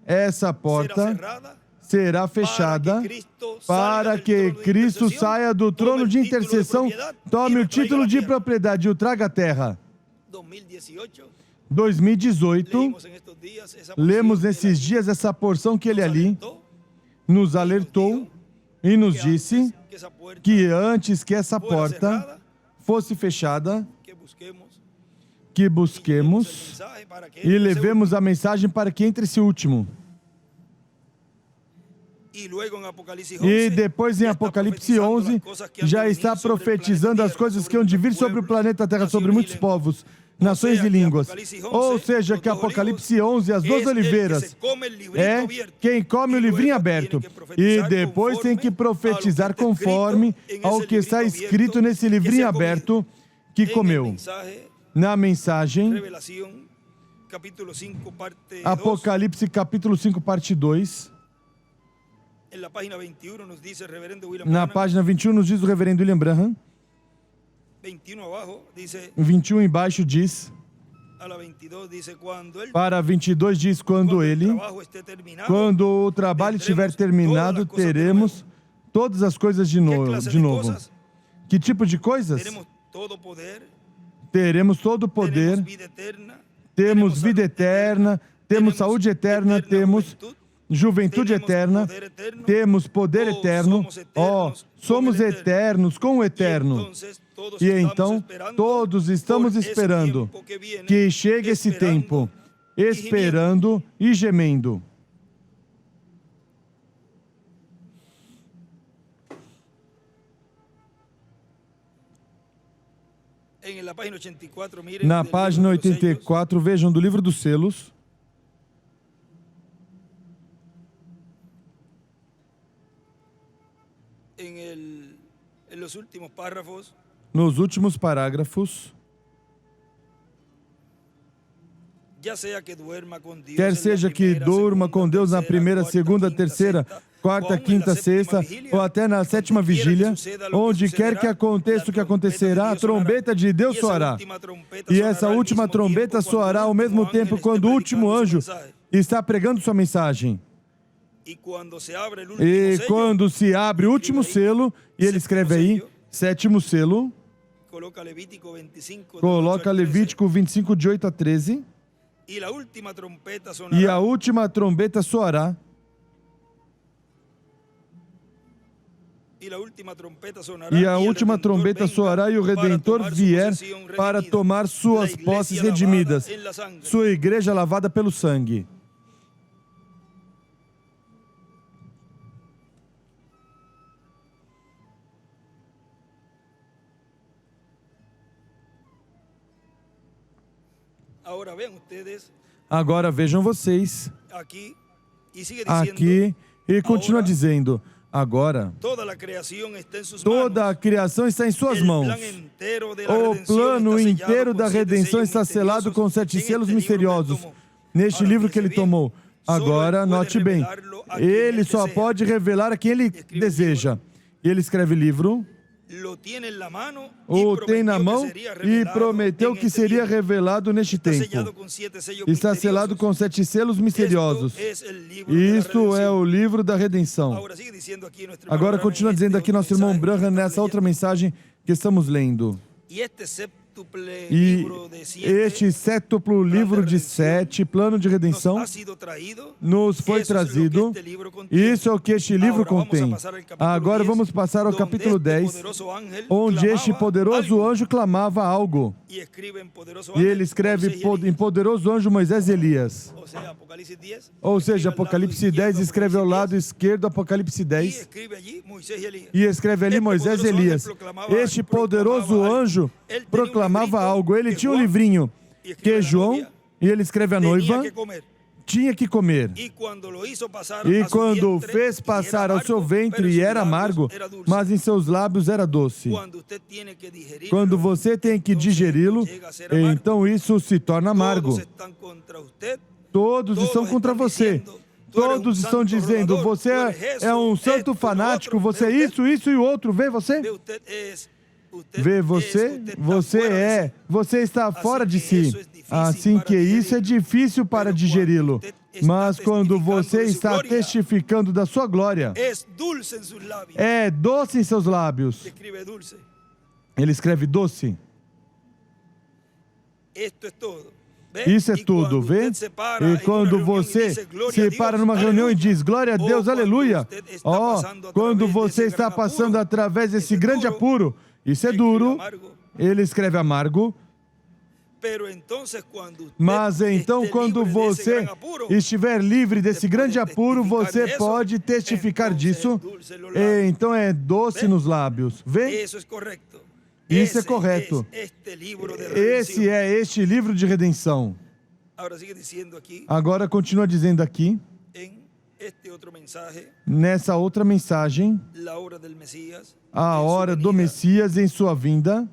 essa porta será fechada para que Cristo saia do trono de intercessão, tome o título de propriedade e o traga à terra. 2018, lemos nesses dias essa porção que ele ali nos alertou e nos disse que antes que essa porta fosse fechada, que busquemos e levemos a mensagem para que entre esse último. E depois em Apocalipse 11, já está profetizando as coisas que hão de vir sobre o planeta Terra, sobre muitos povos, nações e línguas. Ou seja, que Apocalipse 11, as duas oliveiras, é quem come o livrinho aberto. E depois tem que profetizar conforme ao que está escrito nesse livrinho aberto que comeu. Na mensagem, Apocalipse capítulo 5, parte 2, na página 21 nos diz o reverendo William Branham, 21 embaixo diz, para 22 diz, quando o trabalho estiver terminado, teremos todas as coisas de novo. Que tipo de coisas? Teremos todo o poder, temos vida eterna, temos saúde eterna, temos juventude eterna, temos poder eterno, somos eternos com o eterno. E então, todos estamos esperando que chegue esse tempo, esperando e gemendo. Na página 84, vejam do livro dos selos. Nos últimos parágrafos, quer seja que durma com Deus na primeira, segunda, terceira, quarta, quinta, sexta, ou até na sétima vigília, onde quer que aconteça o que acontecerá, a trombeta de Deus soará. E essa última trombeta soará ao mesmo tempo quando o último anjo está pregando sua mensagem. E quando se abre o último selo, e ele escreve aí, sétimo selo, coloca Levítico 25, de 8 a 13, e a última trombeta soará, e o Redentor vier para tomar suas posses redimidas, sua igreja lavada pelo sangue. Agora vejam vocês, aqui, e continua dizendo, agora, toda a criação está em suas mãos. O plano inteiro da redenção está selado com 7 selos misteriosos, neste livro que ele tomou. Agora, note bem, ele só pode revelar a quem ele deseja. E ele escreve livro, o tem na mão e prometeu que seria revelado neste tempo. Está selado com 7 selos misteriosos. Isto é o livro da redenção. Agora continua dizendo aqui nosso irmão Branham nessa outra mensagem que estamos lendo. E este sétuplo livro de 7, plano de redenção, nos foi trazido. Isso é o que este livro contém. Agora vamos passar ao capítulo 10, onde este poderoso anjo clamava algo. E ele escreve em poderoso anjo Moisés e Elias. Ou seja, Apocalipse 10 escreve ao lado esquerdo Apocalipse 10. E escreve ali Moisés e Elias. Este poderoso anjo proclamava algo. Ele tinha um livrinho que João, e ele escreve a noiva, tinha que comer. E quando fez passar ao seu ventre e era amargo, mas em seus lábios era doce. Quando você tem que digeri-lo, então isso se torna amargo. Todos estão contra você. Todos estão dizendo, você é um santo fanático, você é isso, isso e o outro. Vê você? Vê você? Você está fora de si. Assim que isso é difícil para digeri-lo. Mas quando você está testificando da sua glória, é doce em seus lábios. Ele escreve doce. Isso é tudo, vê? E quando você se para numa reunião e diz, glória a Deus, aleluia. Quando você está passando através desse grande apuro, isso é duro, ele escreve amargo. Mas então, quando você estiver livre desse grande apuro, você pode testificar disso. E então é doce nos lábios. Vê? Isso é correto. Esse é este livro de redenção. Agora continua dizendo aqui, nessa outra mensagem, a hora do Messias em sua vinda,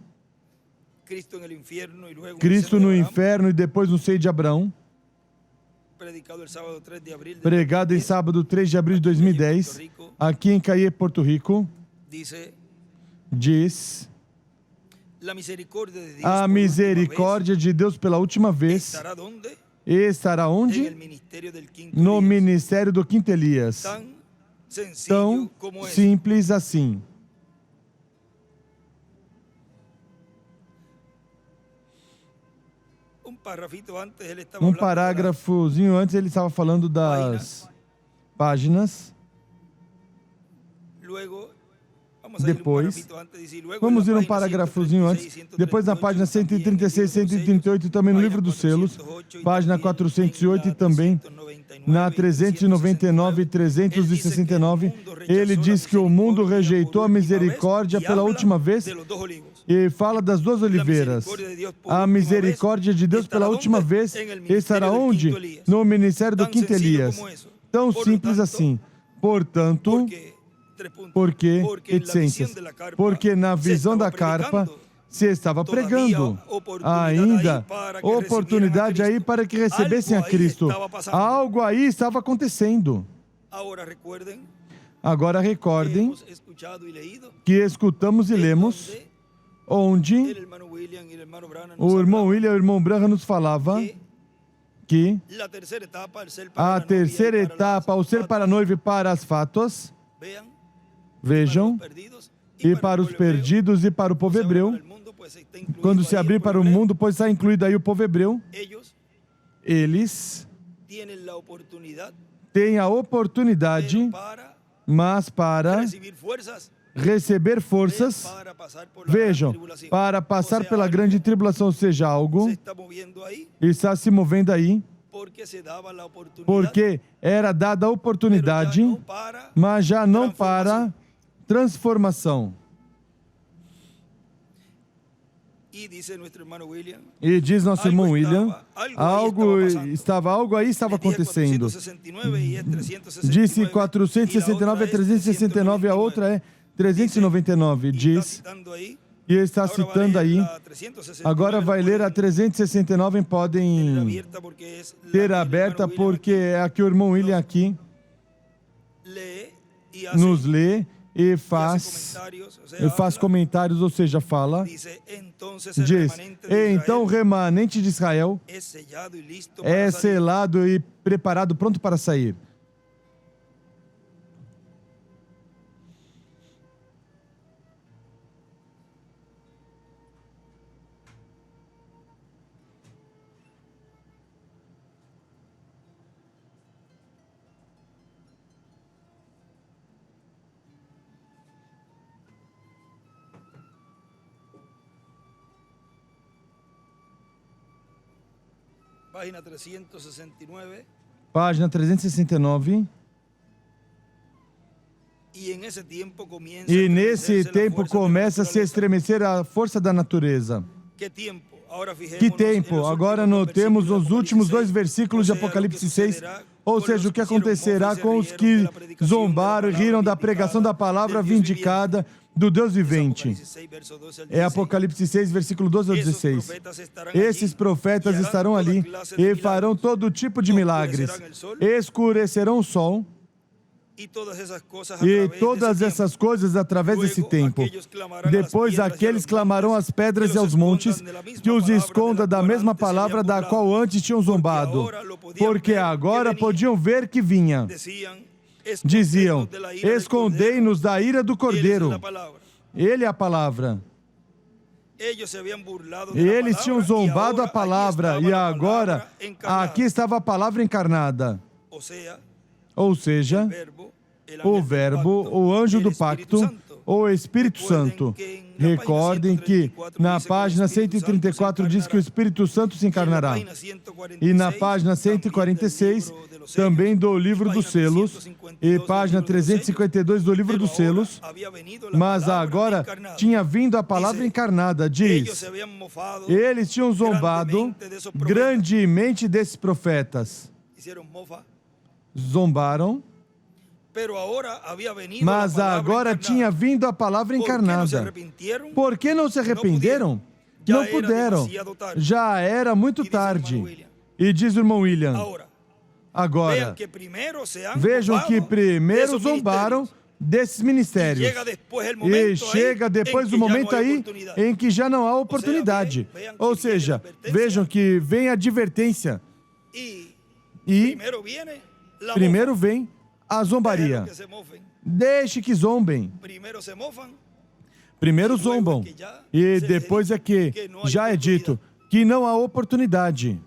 Cristo no inferno e depois no seio de Abraão, pregado em sábado 3 de abril de 2010, aqui em Cayé, Porto Rico, diz, a misericórdia de Deus pela última vez estará onde? No ministério do quinto Elias. Tão simples assim. Um parágrafozinho antes ele estava falando das páginas. Depois, vamos ir um parágrafozinho antes. Depois na página 136, 138 e também no livro dos selos, página 408 e também na 399 e 369, ele diz que o mundo rejeitou a misericórdia pela última vez e fala das duas oliveiras. A misericórdia de Deus pela última vez estará onde? No ministério do quinto Elias. Tão simples assim. Portanto, porque na visão da carpa se estava pregando ainda oportunidade aí para que recebessem a Cristo. Algo aí estava acontecendo. Agora recordem que escutamos e lemos onde o irmão William e o irmão Branham nos falava que a terceira etapa, ao ser para a noiva e para as fátuas, vejam, e para os perdidos e para o povo hebreu, quando se abrir para o mundo, pois está incluído aí o povo hebreu, eles têm a oportunidade, mas para receber forças, vejam, para passar pela grande tribulação, ou seja, algo está se movendo aí, porque era dada a oportunidade, mas já não para transformação. E diz nosso irmão William, algo aí estava acontecendo. Disse 469 a 369, a outra é 399, diz, e está citando aí, agora vai ler a 369, podem ter aberta, porque é a que o irmão William aqui nos lê e faz comentários, ou seja, fala, diz, então o remanente de Israel é selado e preparado, pronto para sair. Página 369. Página 369. E nesse tempo começa a se estremecer a força da natureza. Que tempo? Agora notemos os últimos 2 versículos de Apocalipse 6, ou seja, o que acontecerá com os que zombaram e riram da pregação da palavra vindicada do Deus vivente. É Apocalipse 6, versículo 12 ao 16. Esses profetas estarão ali e farão todo tipo de milagres. Escurecerão o sol e todas essas coisas através desse tempo. Depois aqueles clamarão às pedras e aos montes que os esconda da mesma palavra da qual antes tinham zombado, porque agora podiam ver que vinha. Diziam, escondei-nos da ira do Cordeiro. Ele é a palavra. Eles tinham zombado a palavra e agora aqui estava a palavra encarnada. Ou seja, o Verbo, o anjo do pacto, ou Espírito Santo. Recordem que na página 134 diz que o Espírito Santo se encarnará. E na página 146, também do livro dos selos, e página 352 do livro dos selos, mas agora tinha vindo a palavra encarnada, diz, eles tinham zombado grandemente desses profetas. Zombaram, mas agora tinha vindo a palavra encarnada. Por que não se arrependeram? Não puderam. Já era muito tarde. E diz o irmão William, agora, vejam que primeiro zombaram desses ministérios. E chega depois o momento aí em que já não há oportunidade. Ou seja, vejam que vem a advertência. E primeiro vem a zombaria. Deixe que zombem. Primeiro zombam. E depois é que já é dito que não há oportunidade.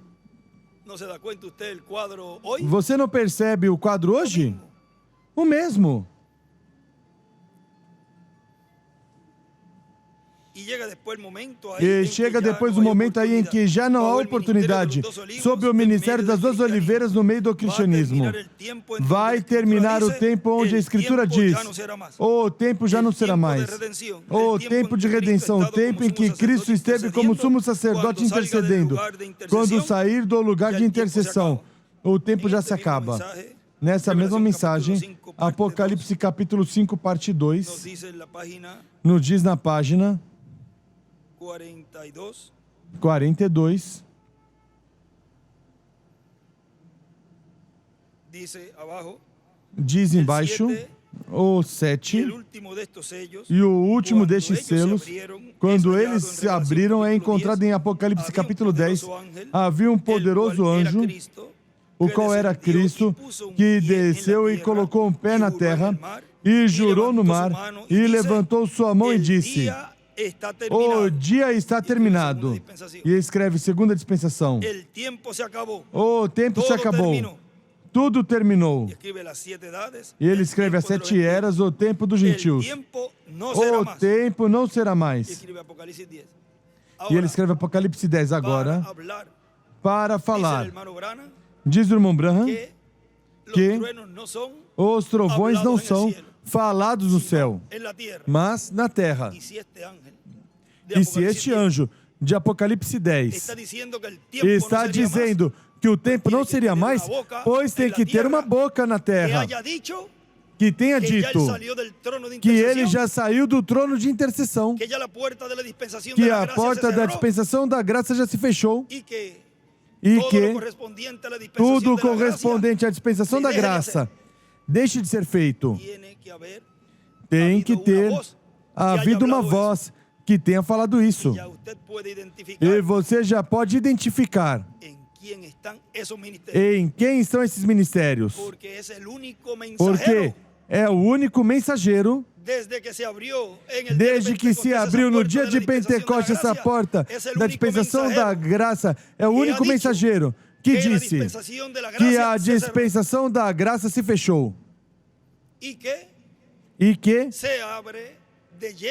Você não percebe o quadro hoje? O mesmo. E chega depois o momento aí em que já não há oportunidade sob o ministério das 2 oliveiras no meio do cristianismo. Vai terminar o tempo onde a Escritura diz, o tempo já não será mais. O tempo de redenção, o tempo em que Cristo esteve como sumo sacerdote intercedendo. Quando sair do lugar de intercessão, o tempo já se acaba. Nessa mesma mensagem, Apocalipse capítulo 5, parte 2, nos diz na página 42, diz embaixo, o 7, e o último destes selos, quando eles se abriram, é encontrado em Apocalipse capítulo 10, havia um poderoso anjo, o qual era Cristo, que desceu e colocou um pé na terra, e jurou no mar, e levantou sua mão e disse, o dia está terminado. E escreve segunda dispensação. O tempo se acabou. Tudo terminou. E ele escreve as 7 eras, o tempo dos gentios. O tempo não será mais. E ele escreve Apocalipse 10 agora, para falar. Diz o irmão Branham que os trovões não são falados no céu, mas na terra. E se este anjo de Apocalipse 10 está dizendo que o tempo não seria mais, pois tem que ter uma boca na terra que tenha dito que ele já saiu do trono de intercessão, que a porta da dispensação da graça já se fechou e que tudo correspondente à dispensação da graça deixe de ser feito. tem que ter havido uma voz que tenha falado isso. E você já pode identificar em quem estão esses ministérios. Porque é o único mensageiro. Desde que se abriu no dia de Pentecostes essa porta da dispensação da graça, é o único mensageiro que disse que a dispensação da graça se fechou e que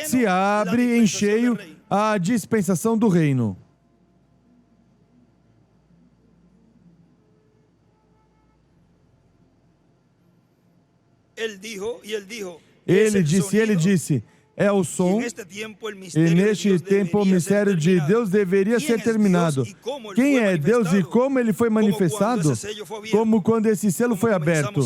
se abre em cheio a dispensação do reino. Ele disse, é o som, e neste tempo o mistério de Deus deveria ser terminado. Quem é Deus e como ele foi manifestado? Como quando esse selo foi aberto.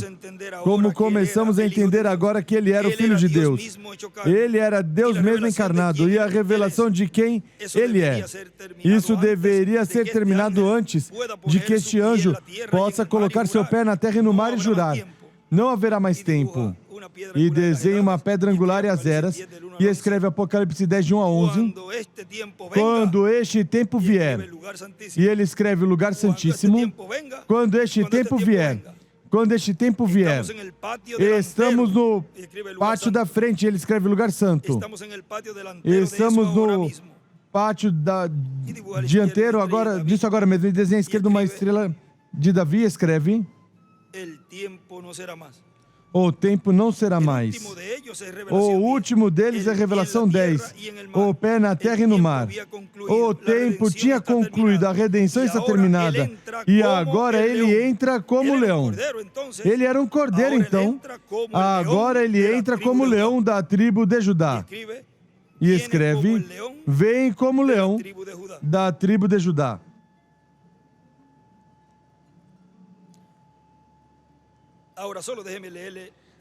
Como começamos a entender agora que ele era o Filho de Deus. Ele era Deus mesmo encarnado e a revelação de quem ele é. Isso deveria ser terminado antes de que este anjo possa colocar seu pé na terra e no mar e jurar. Não haverá mais tempo. E desenha uma pedra angular e as eras, e escreve Apocalipse 10, de 1 a 11, quando este tempo vier. E ele escreve o lugar santíssimo, quando este tempo vier. Quando este tempo vier. Estamos no pátio da frente, ele escreve lugar santo. Estamos no pátio dianteiro, disso agora mesmo. Ele desenha à esquerda uma estrela de Davi, escreve: o tempo não será mais. O último deles é Revelação 10. O pé na terra e no mar. O tempo tinha concluído, a redenção está terminada. E agora ele entra como leão. Ele era um cordeiro, então. Agora ele entra como leão da tribo de Judá. E escreve: vem como leão da tribo de Judá.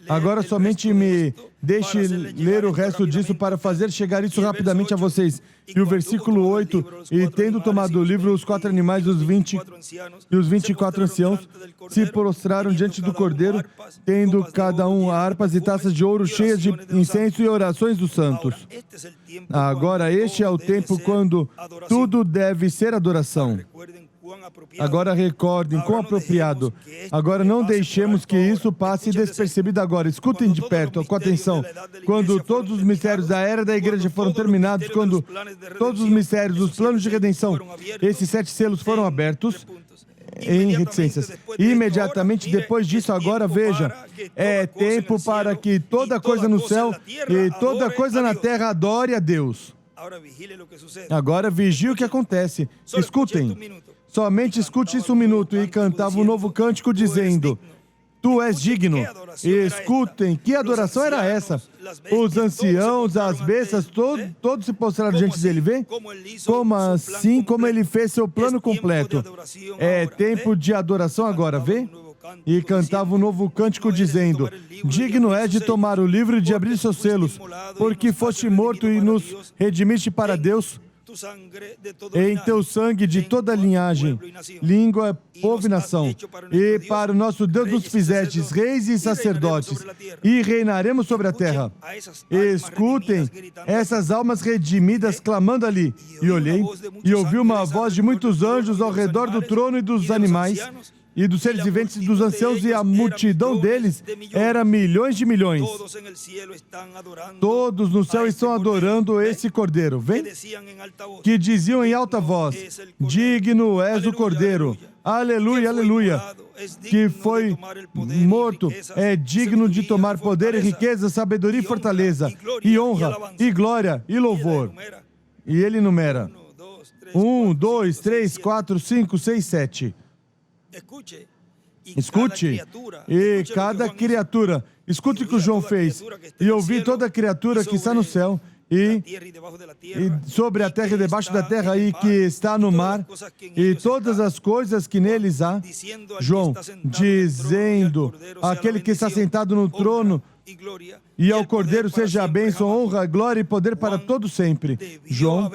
Agora somente me deixe ler o resto disso para fazer chegar isso rapidamente a vocês. E o versículo 8, e tendo tomado o livro, os 4 animais e os 24 anciãos se prostraram diante do Cordeiro, tendo cada um harpas e taças de ouro cheias de incenso e orações dos santos. Agora este é o tempo quando tudo deve ser adoração. Agora recordem, quão apropriado. Agora não deixemos que isso passe despercebido agora. Escutem de perto, com atenção. Quando todos os mistérios da era da igreja foram terminados, quando todos os mistérios dos planos de redenção, esses 7 selos foram abertos em reticências. Imediatamente depois disso, agora veja, é tempo para que toda coisa no céu e toda coisa na terra adore a Deus. Agora vigie o que acontece. Escutem. Somente escute isso 1 minuto. E cantava um novo cântico dizendo: tu és digno. E escutem, que adoração era essa? Os anciãos, as bestas, todos se postraram diante dele. Vê? Como assim, como ele fez seu plano completo. É tempo de adoração agora, vê? E cantava um novo cântico dizendo: digno és de tomar o livro e de abrir seus selos, porque foste morto e nos redimiste para Deus. Em teu sangue de toda linhagem, língua, povo e nação, e para o nosso Deus nos fizestes reis e sacerdotes, e reinaremos sobre a terra. Escutem essas almas redimidas clamando ali. E olhei, e ouvi uma voz de muitos anjos ao redor do trono e dos animais, e dos seres viventes e dos anciãos, e a multidão deles era milhões de milhões. Todos no céu estão adorando esse Cordeiro. Vem? Que diziam em alta voz: digno és o Cordeiro. Aleluia, aleluia. Que foi morto, é digno de tomar poder e riqueza, sabedoria e fortaleza, e honra, e glória, e louvor. E ele numera: 1, 2, 3, 4, 5, 6, 7. Escute, e cada criatura, escute o que o João fez, e ouvi toda criatura que está no céu, e sobre a terra e debaixo da terra, e que está no mar, e todas as coisas que neles há. João, dizendo: aquele que está sentado no trono, e ao Cordeiro seja a bênção, honra, glória e poder para todo sempre. João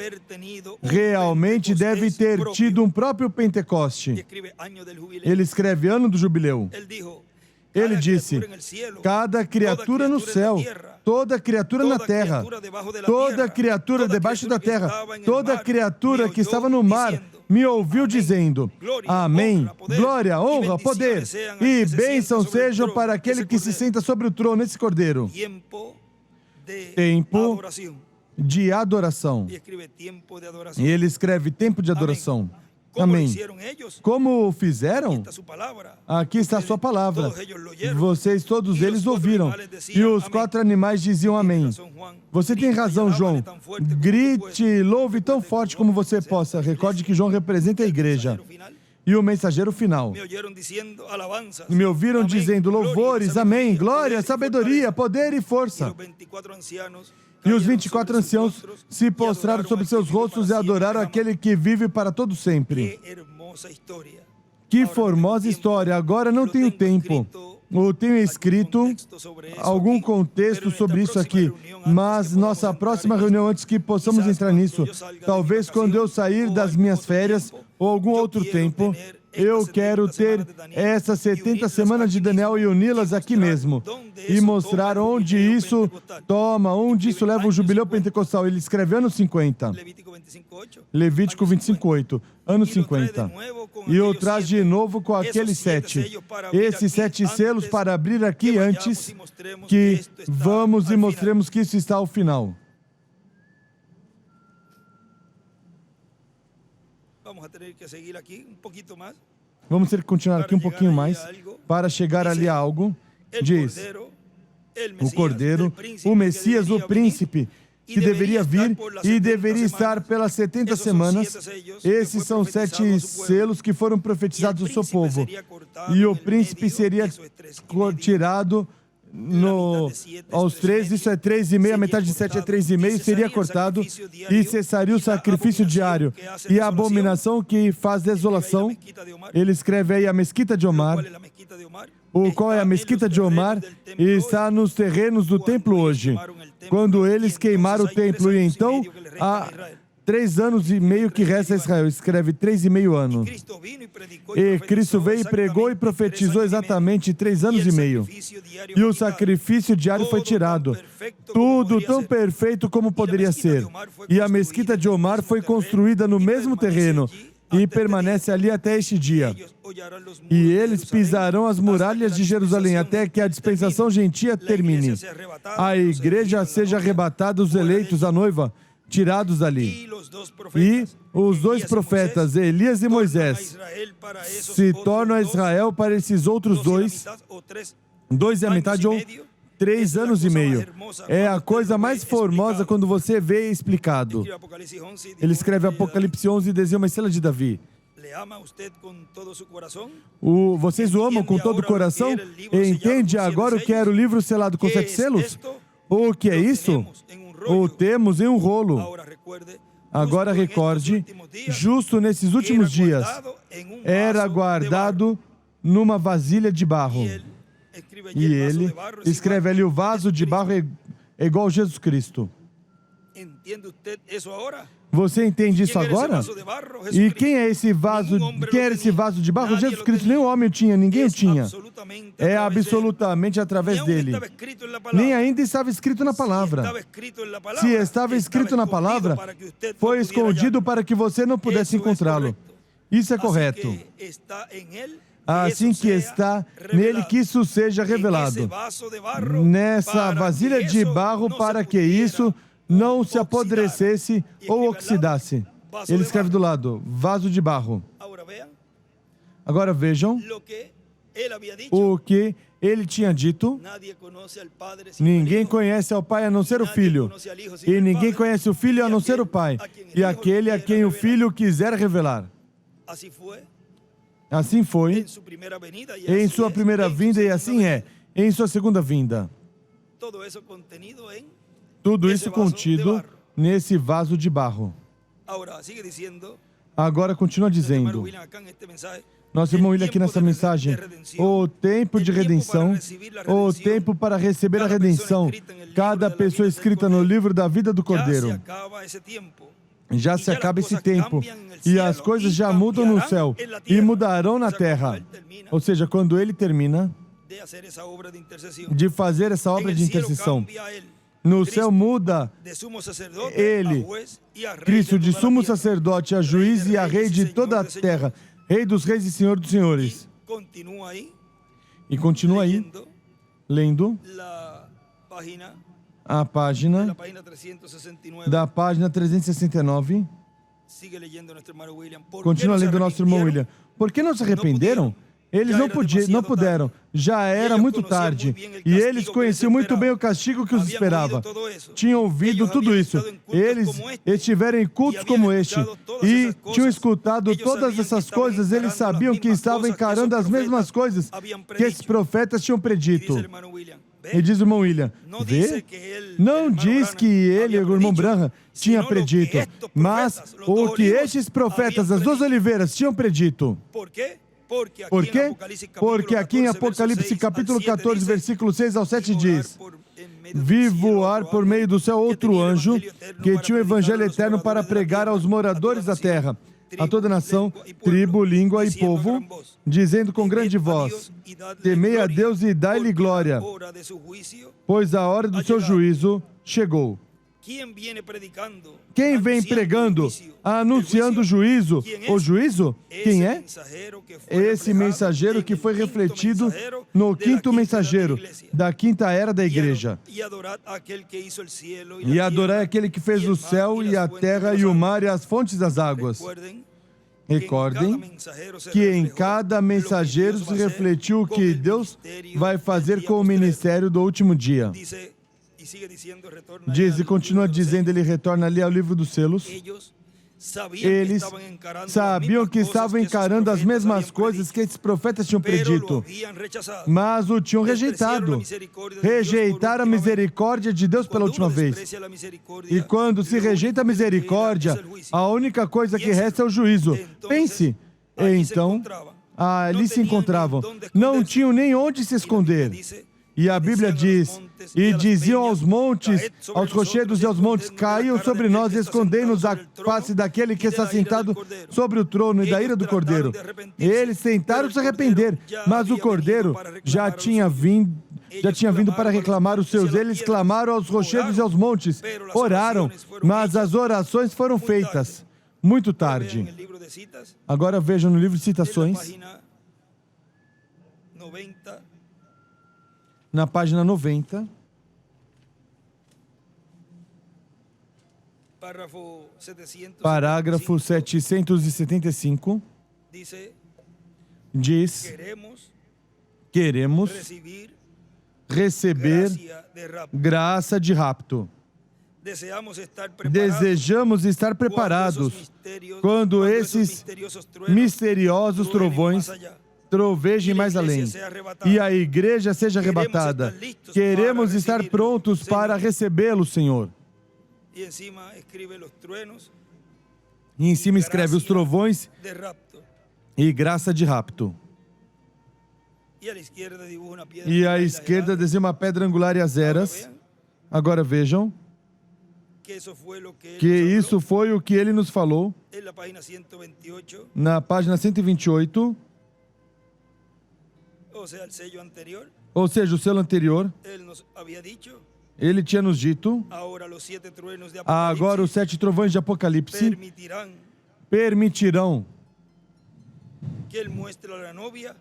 realmente deve ter tido um próprio Pentecoste. Ele escreve ano do jubileu. Ele disse: cada criatura no céu, toda criatura na terra, toda criatura debaixo da terra, toda criatura que estava no mar, me ouviu dizendo: amém, glória, honra, poder e bênção sejam para aquele que se senta sobre o trono, esse Cordeiro. Tempo de adoração. E ele escreve tempo de adoração. Amém. Como o fizeram? Aqui está a sua palavra. Vocês, todos eles, ouviram. E os 4 animais diziam amém. Você tem razão, João. Grite, louve tão forte como você possa. Recorde que João representa a igreja. E o mensageiro final. Me ouviram dizendo louvores, amém, glória, sabedoria, poder e força. E os 24 anciãos se postraram sobre seus rostos e adoraram aquele que vive para todo sempre. Que formosa história! Agora não tenho tempo. Eu tenho escrito algum contexto sobre isso aqui, mas nossa próxima reunião, antes que possamos entrar nisso, talvez quando eu sair das minhas férias ou algum outro tempo, eu quero ter essas 70 semanas de Daniel e uni-las aqui mesmo e mostrar onde isso leva o jubileu pentecostal. Ele escreve anos 50. Levítico 25:8. Anos 50. E eu traz de novo com aqueles 7. Esses 7 selos para abrir aqui antes que vamos e mostremos que isso está ao final. Vamos ter que continuar aqui um pouquinho mais para chegar ali a algo. Diz: o Cordeiro, o Messias, o Príncipe, que deveria vir e deveria estar pelas 70 semanas. Esses são 7 selos que foram profetizados ao seu povo. E o príncipe seria tirado aos 3, isso é 3,5, a metade de 7 é 3,5, seria cortado e cessaria o sacrifício diário. E a abominação que faz desolação, ele escreve aí a Mesquita de Omar. Qual é a Mesquita de Omar? Está nos terrenos do templo hoje. Quando eles queimaram o templo, e então há 3 anos e meio que resta a Israel. Escreve 3,5 anos. E Cristo veio e pregou e profetizou exatamente 3 anos e meio. E o sacrifício diário foi tirado. Tudo tão perfeito como poderia ser. E a Mesquita de Omar foi construída no mesmo terreno e permanece ali até este dia. E eles pisarão as muralhas de Jerusalém até que a dispensação gentia termine. A igreja seja arrebatada, os eleitos, a noiva, tirados dali. E os 2 profetas, Elias e Moisés, se tornam a Israel para esses outros 2 e a metade ou 3 anos e meio. É a coisa mais formosa quando você vê explicado. Ele escreve Apocalipse 11 e desenha uma estrela de Davi. Vocês o amam com todo o coração? Entende agora o que era o livro selado com 7 selos? O que é isso? O temos em um rolo. Agora recorde, justo nesses últimos dias, era guardado numa vasilha de barro. E ele escreve ali: o vaso de barro é igual a Jesus Cristo. Você entende isso agora? E quem é esse vaso? Quem era esse vaso de barro? Jesus Cristo. Nem o homem o tinha, ninguém o tinha. É absolutamente através dele. Nem ainda estava escrito na palavra. Se estava escrito na palavra, foi escondido para que você não pudesse encontrá-lo. Isso é correto. Assim que está nele, que isso seja revelado. Nessa vasilha de barro, para que isso não se apodrecesse ou oxidasse. Ele escreve do lado: vaso de barro. Agora vejam o que ele tinha dito: ninguém conhece ao Pai a não ser o Filho, e ninguém conhece o Filho a não ser o Pai, e aquele a quem o Filho quiser revelar. Assim foi em sua primeira vinda, e assim é em sua segunda vinda. Tudo isso contido nesse vaso de barro. Agora continua dizendo, nosso irmão William aqui nessa mensagem: o tempo de redenção, o tempo para receber a redenção, cada pessoa escrita no livro da vida do Cordeiro. Já se acaba esse tempo, e as coisas já mudam no céu, e mudarão na terra. Ou seja, quando ele termina, de fazer essa obra de intercessão. No céu muda ele, Cristo, de sumo sacerdote a juiz e a rei de toda a terra, rei dos reis e senhor dos senhores. E continua aí, lendo a página da página 369. Continua lendo o nosso irmão William. Por que não se arrependeram? Eles não puderam. Já era muito tarde. E eles conheciam muito bem o castigo que os esperava. Tinham ouvido tudo isso. Eles estiveram em cultos como este e tinham escutado todas essas coisas. Eles sabiam que estavam encarando as mesmas coisas que esses profetas tinham predito. E diz o irmão William, vê? Não diz que ele, o irmão Branham, tinha predito, mas o que estes profetas das duas oliveiras tinham predito. Por quê? Porque aqui em Apocalipse capítulo 14, versículo 6 ao 7 diz: vi voar por meio do céu outro anjo que tinha o evangelho eterno para pregar aos moradores da terra, a toda nação, tribo, língua e povo, dizendo com grande voz: temei a Deus e dai-lhe glória, pois a hora do seu juízo chegou. Quem vem pregando, anunciando o juízo? O juízo? Quem é? Esse mensageiro que foi refletido no quinto mensageiro da quinta era da igreja. E adorai aquele que fez o céu e a terra e o mar e as fontes das águas. Recordem que em cada mensageiro se refletiu o que Deus vai fazer com o ministério do último dia. Diz e continua dizendo, ele retorna ali ao livro dos selos. Eles sabiam que estavam encarando as mesmas coisas que esses profetas tinham predito, mas o tinham rejeitado. Rejeitaram a misericórdia de Deus pela última vez. E quando se rejeita a misericórdia, a única coisa que resta é o juízo. Pense, então, ali se encontravam. Não tinham nem onde se esconder. E a Bíblia diz, e diziam aos montes, aos rochedos e aos montes, caiam sobre nós e escondei-nos a face daquele que está sentado sobre o trono e da ira do Cordeiro. Eles tentaram se arrepender, mas o Cordeiro já tinha vindo para reclamar os seus. Eles clamaram aos rochedos e aos montes, oraram, mas as orações foram feitas muito tarde. Agora vejam no livro de Citações, na página 90, parágrafo 775, diz: queremos receber graça de rapto. Desejamos estar preparados quando esses misteriosos trovões trovejem mais além e a igreja seja arrebatada. Queremos estar prontos para recebê-lo, Senhor. E em cima escreve os trovões e graça de rapto. E à esquerda desenha uma pedra angular e as eras. Agora vejam que isso foi o que ele nos falou na página 128. Ou seja, o selo anterior, ele tinha nos dito, agora os 7 trovões de Apocalipse permitirão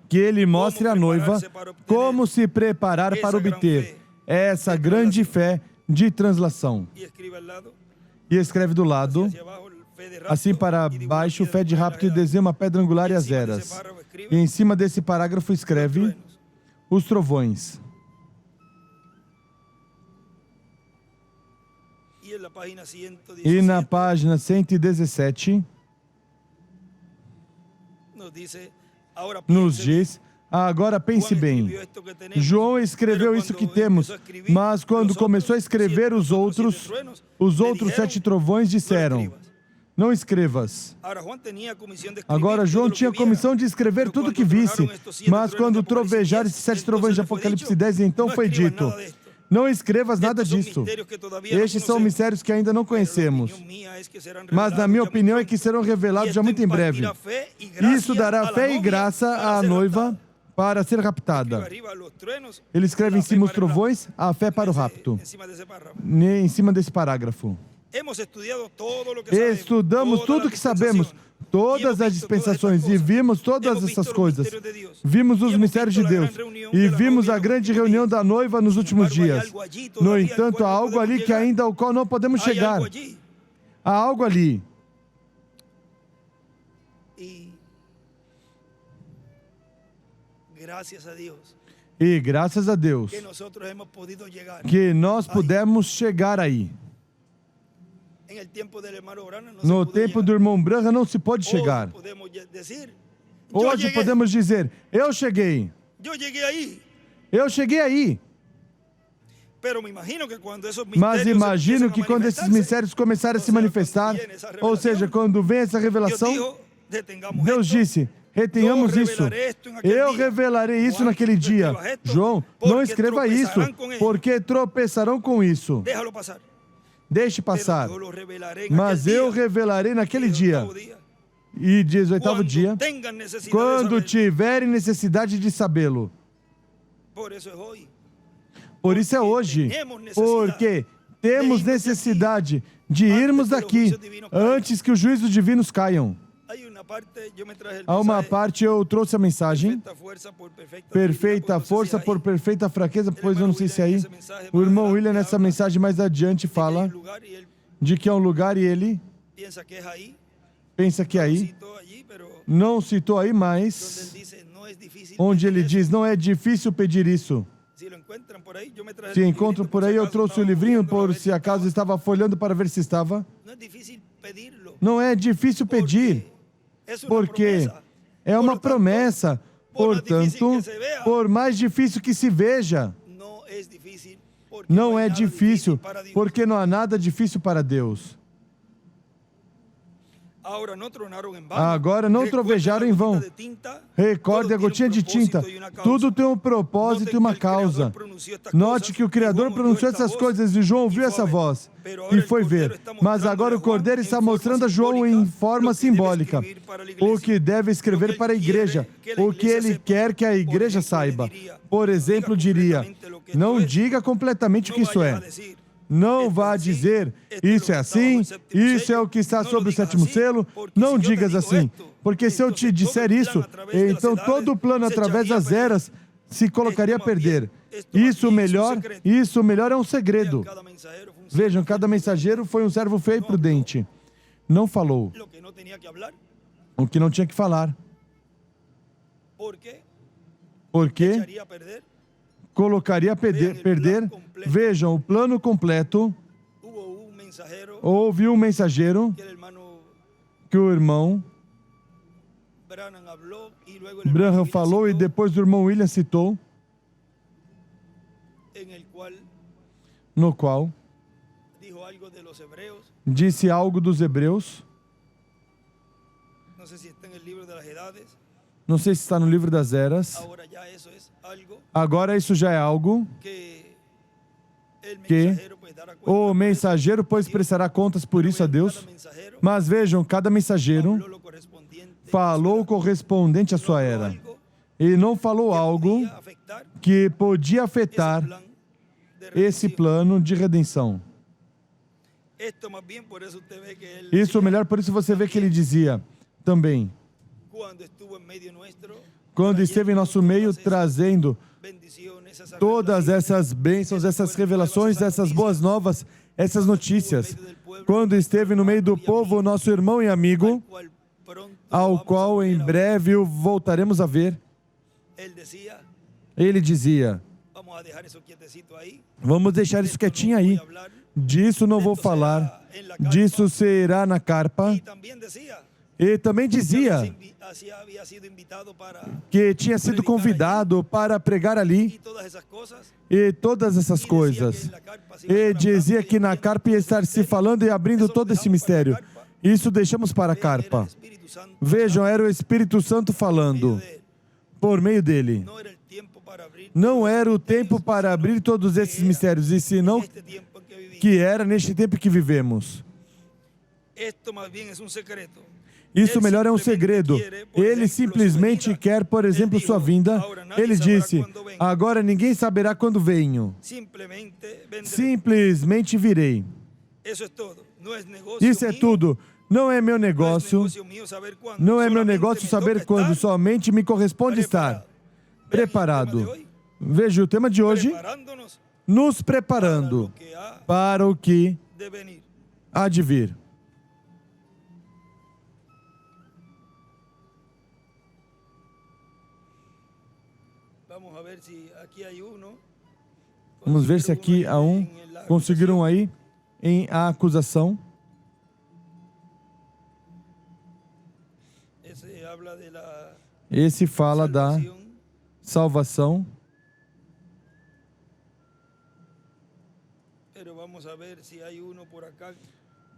que ele mostre à noiva como se preparar para obter essa grande fé de translação. E escreve do lado, assim para baixo, fé de rapto, e desenha uma pedra angular e as eras. E em cima desse parágrafo escreve os trovões. E na página 117, nos diz, agora pense bem, João escreveu isso que temos, mas quando começou a escrever os outros 7 trovões disseram, não escrevas. Agora João tinha a comissão de escrever tudo o que visse, mas quando trovejaram esses 7 trovões de Apocalipse 10, então foi dito, não escrevas nada disso. Estes são mistérios que ainda não conhecemos, mas na minha opinião é que serão revelados já muito em breve. Isso dará fé e graça à noiva para ser raptada. Ele escreve em cima os trovões, a fé para o rapto. Em cima desse parágrafo. Estudamos tudo o que sabemos, todas as dispensações, e vimos todas essas coisas. Vimos os mistérios de Deus e vimos a grande reunião da noiva nos últimos dias. No entanto, há algo ali que ainda ao qual não podemos chegar. Há algo ali. E graças a Deus que nós pudemos chegar aí. No tempo do irmão Branham não se pode chegar. Hoje podemos dizer, eu cheguei. Eu cheguei aí. Mas imagino que quando esses mistérios começarem a se manifestar, ou seja, quando vem essa revelação, Deus disse, retenhamos isso. Eu revelarei isso naquele dia. João, não escreva isso, porque tropeçarão com isso. Deixe passar. Mas eu revelarei naquele dia. E diz o 8º dia, quando tiverem necessidade de sabê-lo. Por isso é hoje. Porque temos necessidade de irmos daqui antes que os juízos divinos caiam. Há uma parte eu trouxe a mensagem, perfeita força por perfeita fraqueza, pois eu não sei se é aí. O irmão William nessa mensagem mais adiante fala de que é um lugar e ele pensa que é aí. Não citou aí, mas onde ele diz, não é difícil pedir isso. Se encontram por aí, eu trouxe o livrinho por se acaso estava folhando para ver se estava. Não é difícil pedir. Porque é uma promessa, portanto, por mais difícil que se veja, não é difícil, porque não há nada difícil para Deus. Agora não trovejaram em vão. Recorde a gotinha de tinta. Tudo tem um propósito e uma causa. Note que o Criador pronunciou essas coisas e João ouviu essa voz e foi ver. Mas agora o Cordeiro está mostrando a João em forma simbólica o que deve escrever para a igreja, o que ele quer que a igreja saiba. Por exemplo, diria, não diga completamente o que isso é. Não vá dizer, isso é assim, isso é o que está sobre o 7º selo. Não digas assim, porque se eu te disser isso, então todo o plano através das eras se colocaria a perder. Isso melhor é um segredo. Vejam, cada mensageiro foi um servo feio e prudente. Não falou o que não tinha que falar. Por quê? Colocaria a perder. Vejam, o plano completo. Houve um mensageiro que o irmão Branham falou e depois o irmão William citou, no qual disse algo dos Hebreus. Não sei se está no livro das Eras. Agora isso já é algo que o mensageiro, pois, prestará contas por isso a Deus. Mas vejam, cada mensageiro falou correspondente à sua era. Ele não falou algo que podia afetar esse plano de redenção. Isso melhor, por isso você vê que ele dizia também, quando esteve em nosso meio trazendo todas essas bênçãos, essas revelações, essas boas novas, essas notícias, quando esteve no meio do povo, nosso irmão e amigo, ao qual em breve o voltaremos a ver, ele dizia, vamos deixar isso quietinho aí, disso não vou falar, disso será na carpa. E também dizia que tinha sido convidado para pregar ali e todas essas coisas. E dizia que na carpa ia estar se falando e abrindo todo esse mistério. Isso deixamos para a carpa. Vejam, era o Espírito Santo falando por meio dele. Não era o tempo para abrir todos esses mistérios, e senão que era neste tempo que vivemos. Isso melhor é um segredo. Ele simplesmente quer, por exemplo, sua vinda. Ele disse, agora ninguém saberá quando venho. Simplesmente virei. Isso é tudo. Não é meu negócio. Não é meu negócio saber quando. Somente me corresponde estar preparado. Veja o tema de hoje. Nos preparando para o que há de vir. Vamos ver se aqui há um. Conseguiram aí em a acusação? Esse fala da salvação.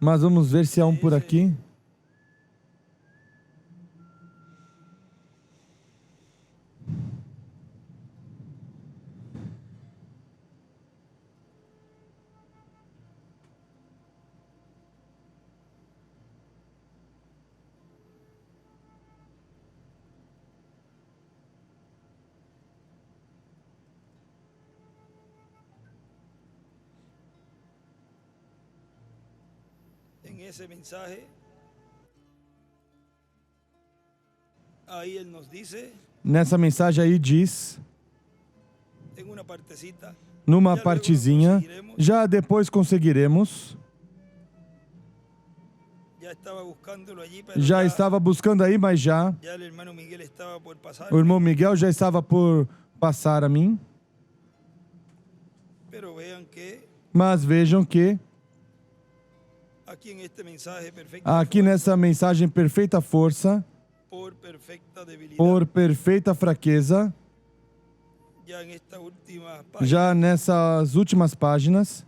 Mas vamos ver se há um por aqui. Ese mensaje, aí ele nos diz, nessa mensagem aí diz, numa partezinha, já depois conseguiremos. Já estava buscando aí, mas já o irmão Miguel já estava por passar a mim. Mas vejam que aqui nessa mensagem, perfeita força, por perfeita fraqueza, já nessas últimas páginas,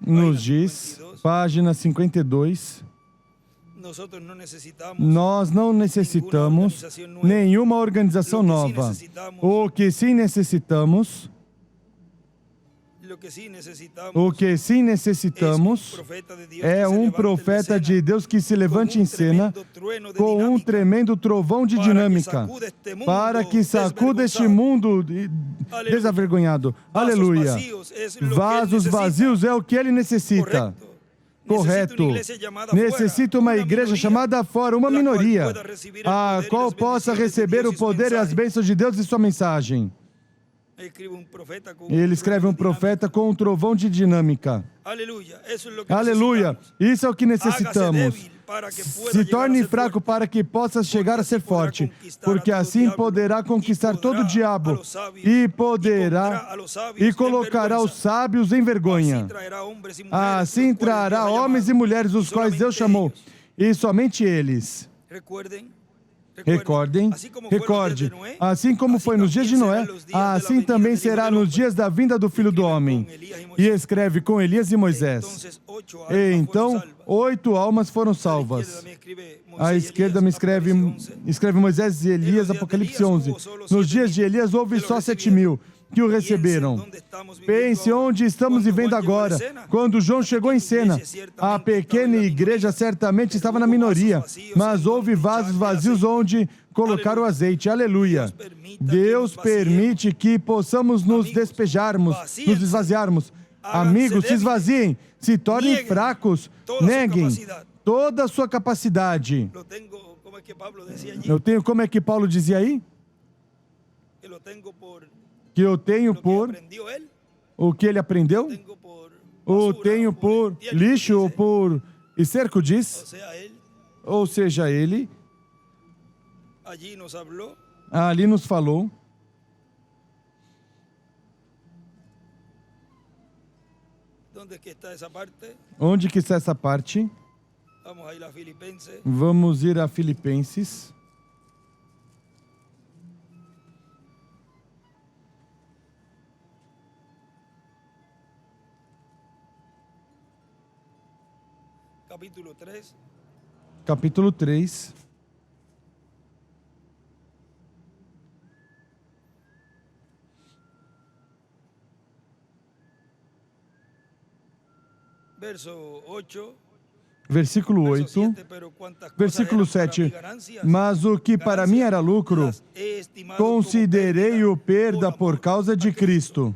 nos diz, página 52, nós não necessitamos nenhuma organização nova. O que sim necessitamos é um profeta de Deus que se levante em cena com um tremendo trovão de dinâmica para que sacuda este mundo desavergonhado. Aleluia. Vasos vazios é o que ele necessita. Correto. Necessita uma igreja chamada fora, uma minoria, a qual possa receber o poder e as bênçãos de Deus e sua mensagem. Ele escreve um profeta com um trovão de dinâmica. Aleluia. Isso é o que necessitamos. Se torne fraco para que possa chegar a ser forte, porque assim poderá conquistar todo o diabo e colocará os sábios em vergonha. Assim trará homens e mulheres os quais Deus chamou, e somente eles. Recorde, assim como foi nos dias de Noé, assim também será nos dias da vinda do Filho do Homem. E escreve com Elias e Moisés. E então, 8 almas foram salvas. À esquerda me escreve Moisés e Elias, Apocalipse 11. Nos dias de Elias houve só 7.000 que o receberam. Pense onde estamos vivendo agora. Quando João chegou em cena, a pequena igreja certamente estava na minoria, mas houve vasos vazios onde colocar o azeite. Aleluia. Deus permite que possamos nos despejarmos, nos esvaziarmos. Amigos, se esvaziem, se tornem fracos, neguem toda a sua capacidade. Eu tenho, como é que Paulo dizia aí? Que eu tenho por o que ele aprendeu? Ou tenho por lixo ou por esterco, diz? Ou seja, ele ali nos falou. Onde que está essa parte? Vamos ir a Filipenses. Capítulo 3. Versículo 8, versículo 7. Mas o que para mim era lucro, considerei-o perda por causa de Cristo.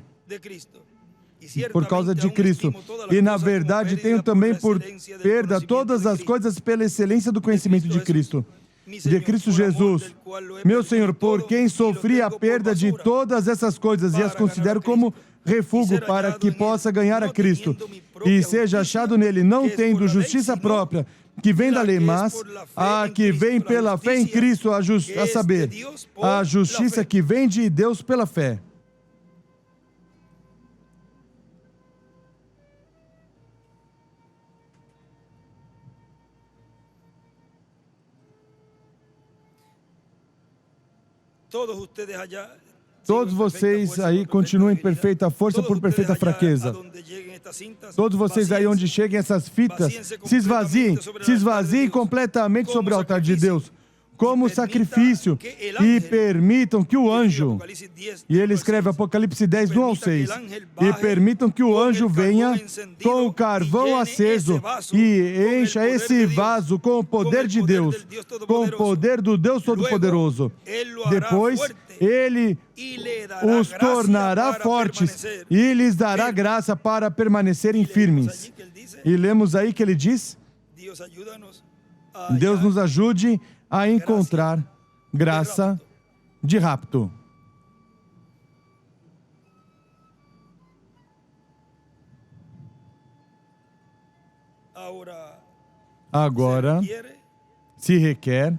Por causa de Cristo. E na verdade tenho também por perda todas as coisas pela excelência do conhecimento de Cristo. De Cristo Jesus, meu Senhor, por quem sofri a perda de todas essas coisas e as considero como refúgio para que possa ganhar a Cristo e seja achado nele, não tendo justiça própria, que vem da lei, mas a que vem pela fé em Cristo, a saber, a justiça que vem de Deus pela fé. Todos vocês aí continuam em perfeita força por perfeita fraqueza. Todos vocês aí onde cheguem essas fitas, se esvaziem completamente sobre o altar de Deus, como sacrifício, e permitam que o anjo, e ele escreve Apocalipse 10, do 1 ao 6, e permitam que o anjo venha com o carvão aceso e encha esse vaso com o poder de Deus, com o poder do Deus Todo-Poderoso. Depois, ele os tornará fortes e lhes dará graça para permanecerem firmes. E lemos aí que ele diz: Deus nos ajude a encontrar graça de rapto. Agora, se requer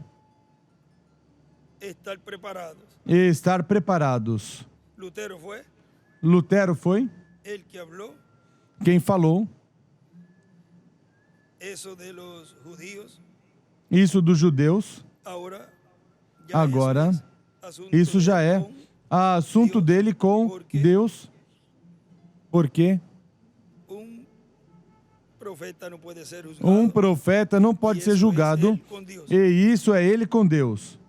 estar preparados. Lutero foi quem falou isso dos judeus. Agora, isso já é assunto dele com Deus, porque um profeta não pode ser julgado, e isso é ele com Deus.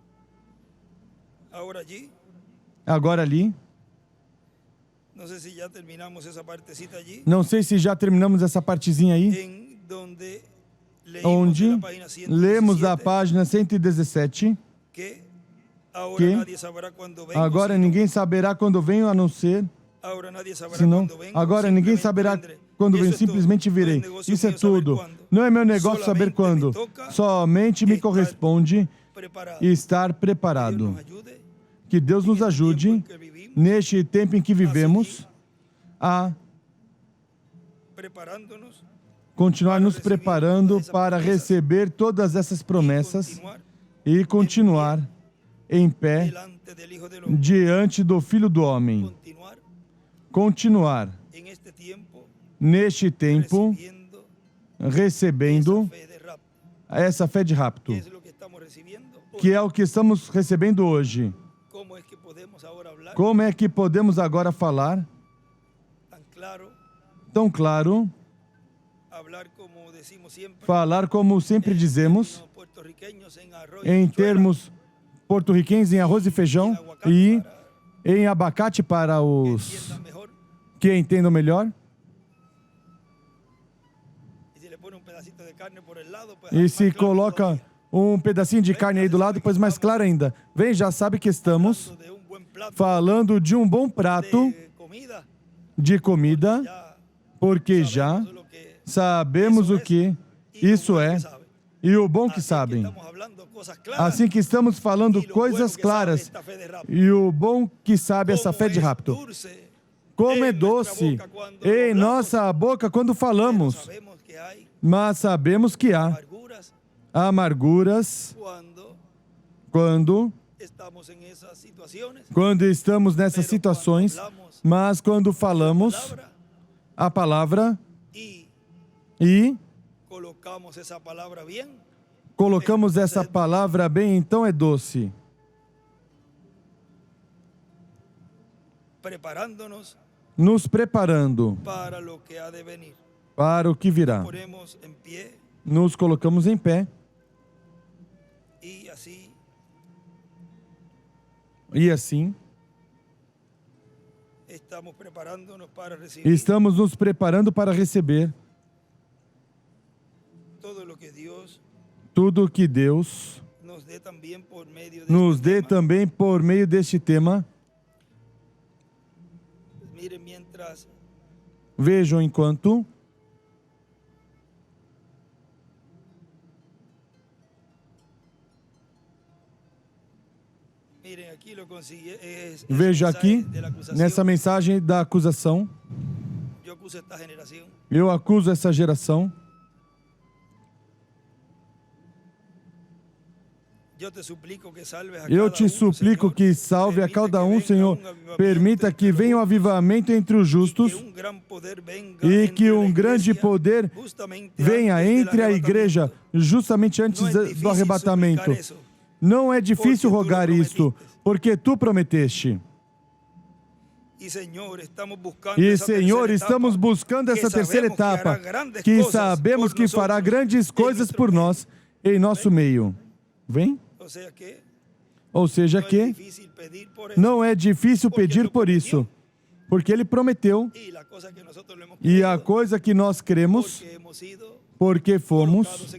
Agora ali, não sei se já terminamos essa partezinha aí, onde lemos a página 117, que agora ninguém saberá quando venho, a não ser, senão, agora ninguém saberá quando venho, simplesmente virei. Isso é tudo. Não é meu negócio saber quando, somente me corresponde estar preparado. Que Deus nos ajude, neste tempo em que vivemos, a continuar nos preparando para receber todas essas promessas e continuar em pé diante do Filho do Homem. Continuar neste tempo recebendo essa fé de rapto, que é o que estamos recebendo hoje. Como é que podemos agora falar tão claro, falar como sempre dizemos, em termos porto-riquenhos, em arroz e feijão e em abacate para os que entendam melhor? E se coloca um pedacinho de carne aí do lado, pois mais claro ainda. Vem, já sabe que estamos falando de um bom prato de comida, porque já sabemos o que isso é e o bom que sabem. Assim que estamos falando coisas claras e o bom que sabe essa fé de rapto. Como é doce em nossa boca quando falamos, mas sabemos que há amarguras quando estamos nessas situações, mas quando falamos a palavra e colocamos essa palavra bem, então é doce. Nos preparando para o que virá. Nos colocamos em pé. E assim, estamos nos preparando para receber tudo que Deus nos dê também por meio deste tema. Vejam enquanto veja aqui, nessa mensagem da acusação, eu acuso essa geração. Eu te suplico que salve a cada um, Senhor. Permita que venha um avivamento entre os justos e que um grande poder venha entre a igreja justamente antes do arrebatamento. Não é difícil rogar isto, porque tu prometeste. E, Senhor, estamos buscando essa terceira etapa, que sabemos que fará grandes coisas por nós em nosso meio. Vem? Ou seja que não é difícil pedir por isso, porque Ele prometeu. E a coisa que nós cremos, porque fomos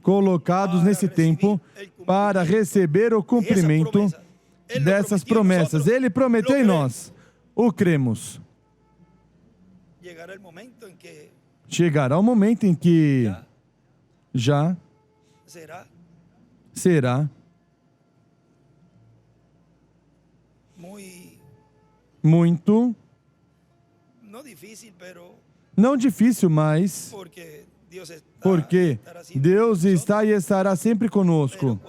colocados nesse tempo para receber o cumprimento dessas promessas. Ele prometeu e nós o cremos. Chegará o momento em que já será muito, não difícil, mas porque Deus está e estará sempre conosco.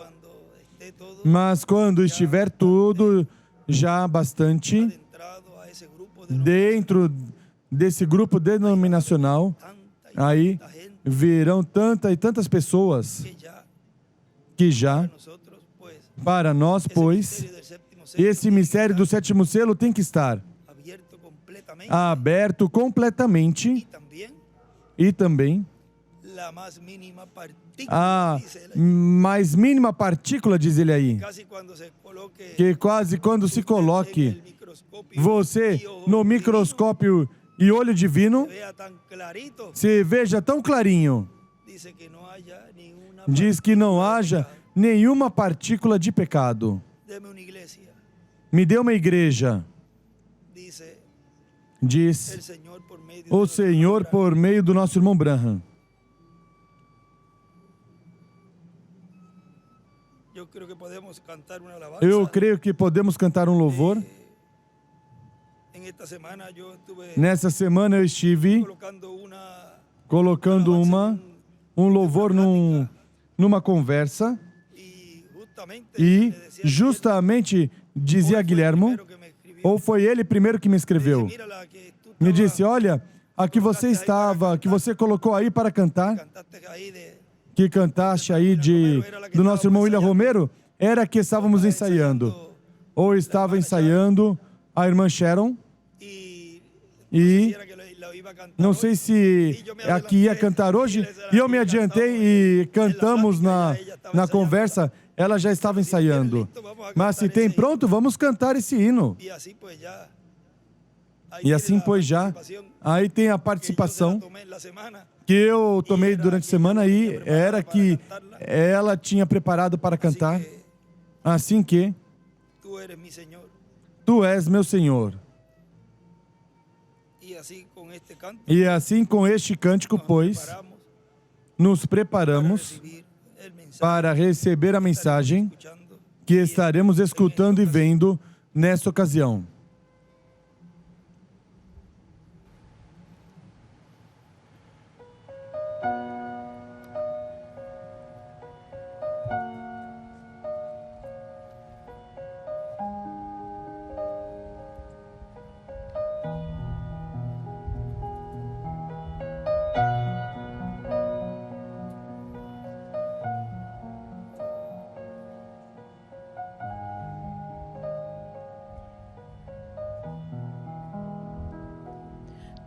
Mas quando estiver tudo já bastante dentro desse grupo denominacional, aí virão tantas pessoas que já, para nós, pois, esse mistério do sétimo selo tem que estar aberto completamente e também a mais mínima partícula, diz ele aí, que quase quando se coloque você no microscópio e olho divino, se veja tão clarinho, diz que não haja nenhuma partícula de pecado. Me dê uma igreja, diz o Senhor por meio do nosso irmão Branham. Eu creio que podemos cantar um louvor. Nessa semana eu estive colocando um louvor numa conversa e justamente dizia Guilhermo, ou foi ele primeiro que me escreveu, me disse, olha, a que você estava, que você colocou aí para cantar, que cantaste aí do nosso irmão William Romero, era que estávamos ensaiando, ou estava ensaiando a irmã Sharon, e não sei se aqui ia cantar hoje, e eu me adiantei e cantamos na conversa, ela já estava ensaiando. Mas se tem pronto, vamos cantar esse hino. E assim, pois já, aí tem a participação que eu tomei durante a semana e era que ela tinha preparado para cantar. Assim que, Tu és meu Senhor. E assim com este cântico, pois, nos preparamos para receber a mensagem que estaremos escutando e vendo nesta ocasião.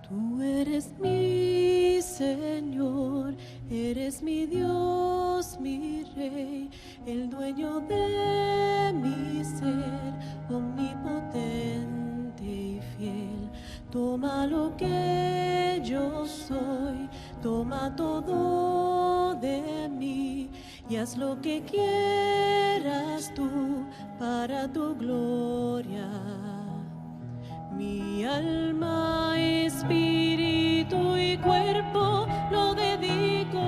Tú eres mi Señor, eres mi Dios, mi Rey, el dueño de mi ser, omnipotente y fiel. Toma lo que yo soy, toma todo de y haz lo que quieras tú para tu gloria. Mi alma, espíritu y cuerpo lo dedico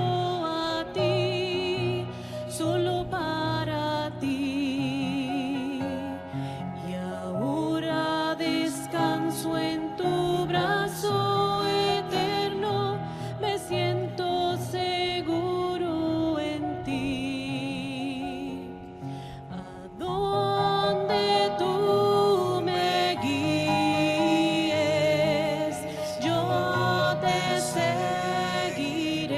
a ti, solo para ti. Y ahora descanso en tu brazo eterno, me siento seguro en ti. A donde tú me guíes, yo te seguiré.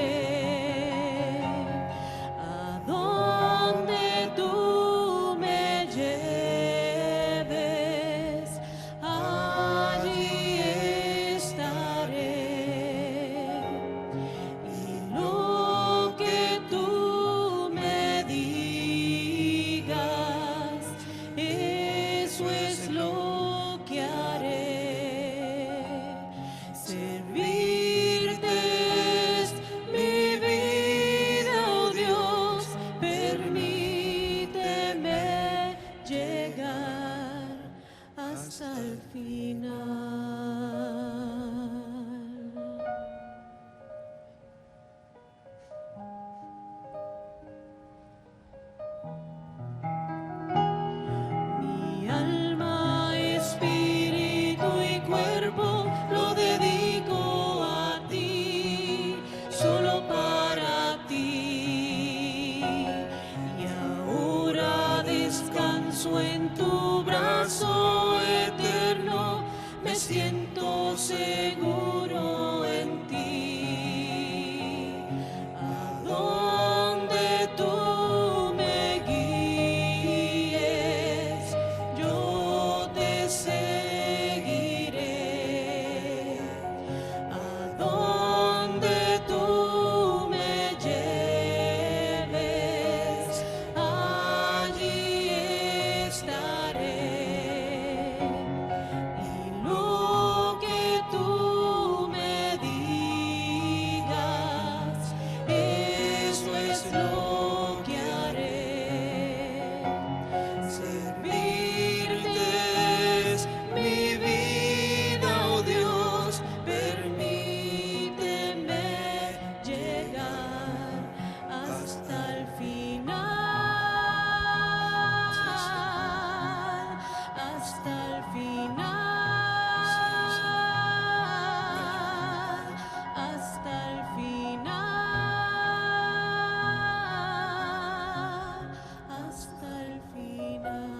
A donde tú me lleves, allí estaré. Y lo que tú me digas, eso es lo que haré. Servirte es mi vida, oh Dios, permíteme llegar hasta el final. Mi alma, espíritu y cuerpo lo dedico a ti, solo para ti. Y ahora descanso en tu brazo eterno, me siento seguro en ti. A donde tú me guíes, yo te seguiré. A donde tú me lleves, allí estaré. Y lo que tú me digas, eso es lo que haré. Servirte es mi vida, oh Dios, permíteme llegar hasta el final, hasta el final, hasta el final, hasta el final.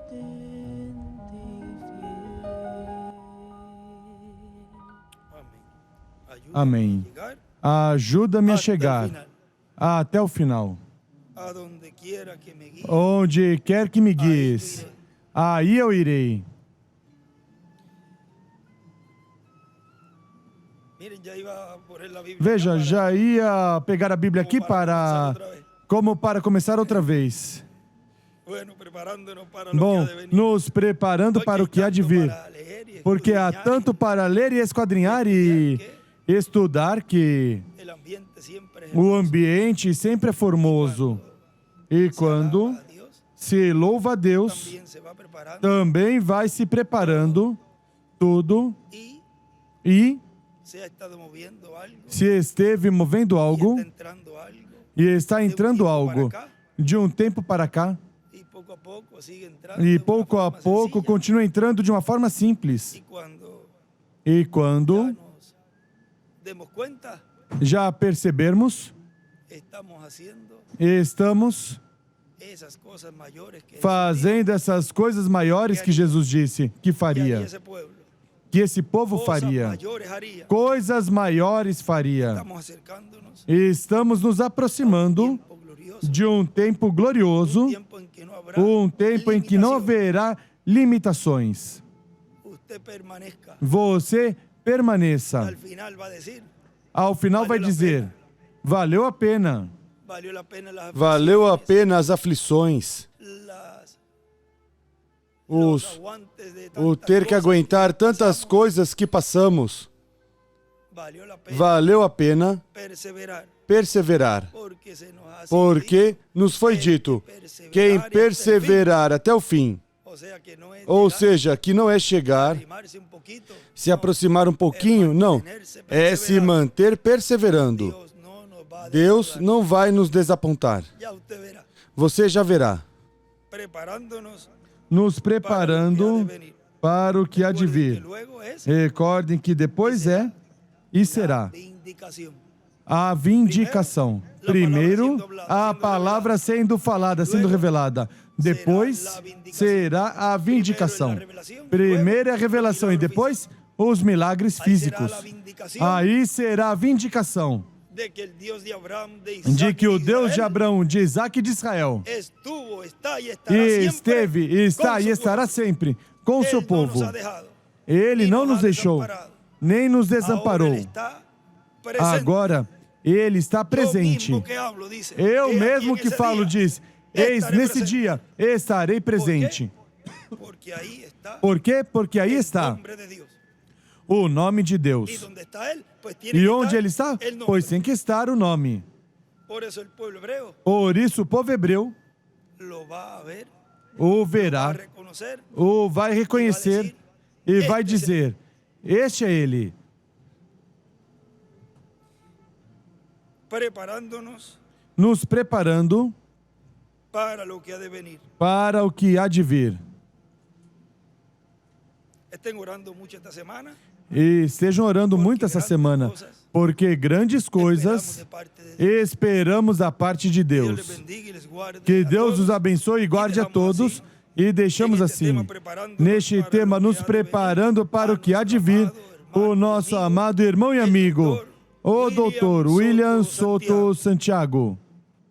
Omnipotente y fiel. Amén. Amém. Ayúdame a llegar Ajuda-me a hasta chegar até el final, o final. a donde quiera que me guíe. Onde quer que me guies, aí eu irei. Miren, ya iba a poner la Biblia Veja, acá já ia pegar a Bíblia aqui para para começar outra vez. Bueno, preparándonos para lo Bom, que ha de venir. nos preparando Hoy para o que há de tanto vir. para leer y Porque há escudriñar, tanto para ler e esquadrinhar e estudar que el ambiente siempre es o hermoso. ambiente sempre é formoso. E quando Alaba a Dios, se louva a Deus, también se va preparando também vai se preparando tudo y e se ha estado moviendo algo se esteve movendo y algo está entrando algo e está de un entrando tiempo algo para acá, de um tempo para cá y poco a poco sigue entrando e de una pouco a forma pouco sencilla. continua entrando de uma forma simples. Y cuando E ya quando nos demos cuenta, já percebermos, estamos haciendo estamos esas cosas mayores que fazendo essas coisas maiores que Jesus disse que faria, ese pueblo, que esse povo cosas faria, mayores haría. coisas maiores faria. Estamos acercándonos E estamos nos aproximando tiempo glorioso, de um tempo glorioso, tiempo en que no habrá um tempo em que não limitación. haverá limitações. Usted permanezca. Você permaneça. Al final va a decir, Ao final vai dizer: valeu a pena. valió la pena las Valeu a aflicciones, pena as aflições, o ter que aguentar tantas coisas que passamos, valeu a pena perseverar, porque nos foi dito, quem perseverar até o fim, ou seja, que não é chegar, se aproximar um pouquinho, não, é se manter perseverando. Deus não vai nos desapontar. Você já verá. Nos preparando para o que há de vir. Recordem que depois é e será a vindicação. Primeiro, a palavra sendo falada, sendo revelada. Depois, será a vindicação. Primeiro é a revelação e depois, os milagres físicos. Aí será a vindicação de que o Deus de Abraão, de Isaac e de Israel esteve, está e estará sempre com o seu povo. Ele não nos deixou, nem nos desamparou. Agora, Ele está presente. Eu mesmo que falo diz, eis nesse dia estarei presente. Por quê? Porque aí está o nome de Deus. E onde Ele está? Pois tem que estar o nome. Por isso o povo hebreu o verá, o vai reconhecer e vai dizer, este é Ele. Nos preparando para o que há de vir. E estejam orando muito essa semana, porque grandes coisas esperamos da parte de Deus. Que Deus os abençoe e guarde a todos. E deixamos assim, neste tema, nos preparando para o que há de vir, o nosso amado irmão e amigo, o Dr. William Soto Santiago.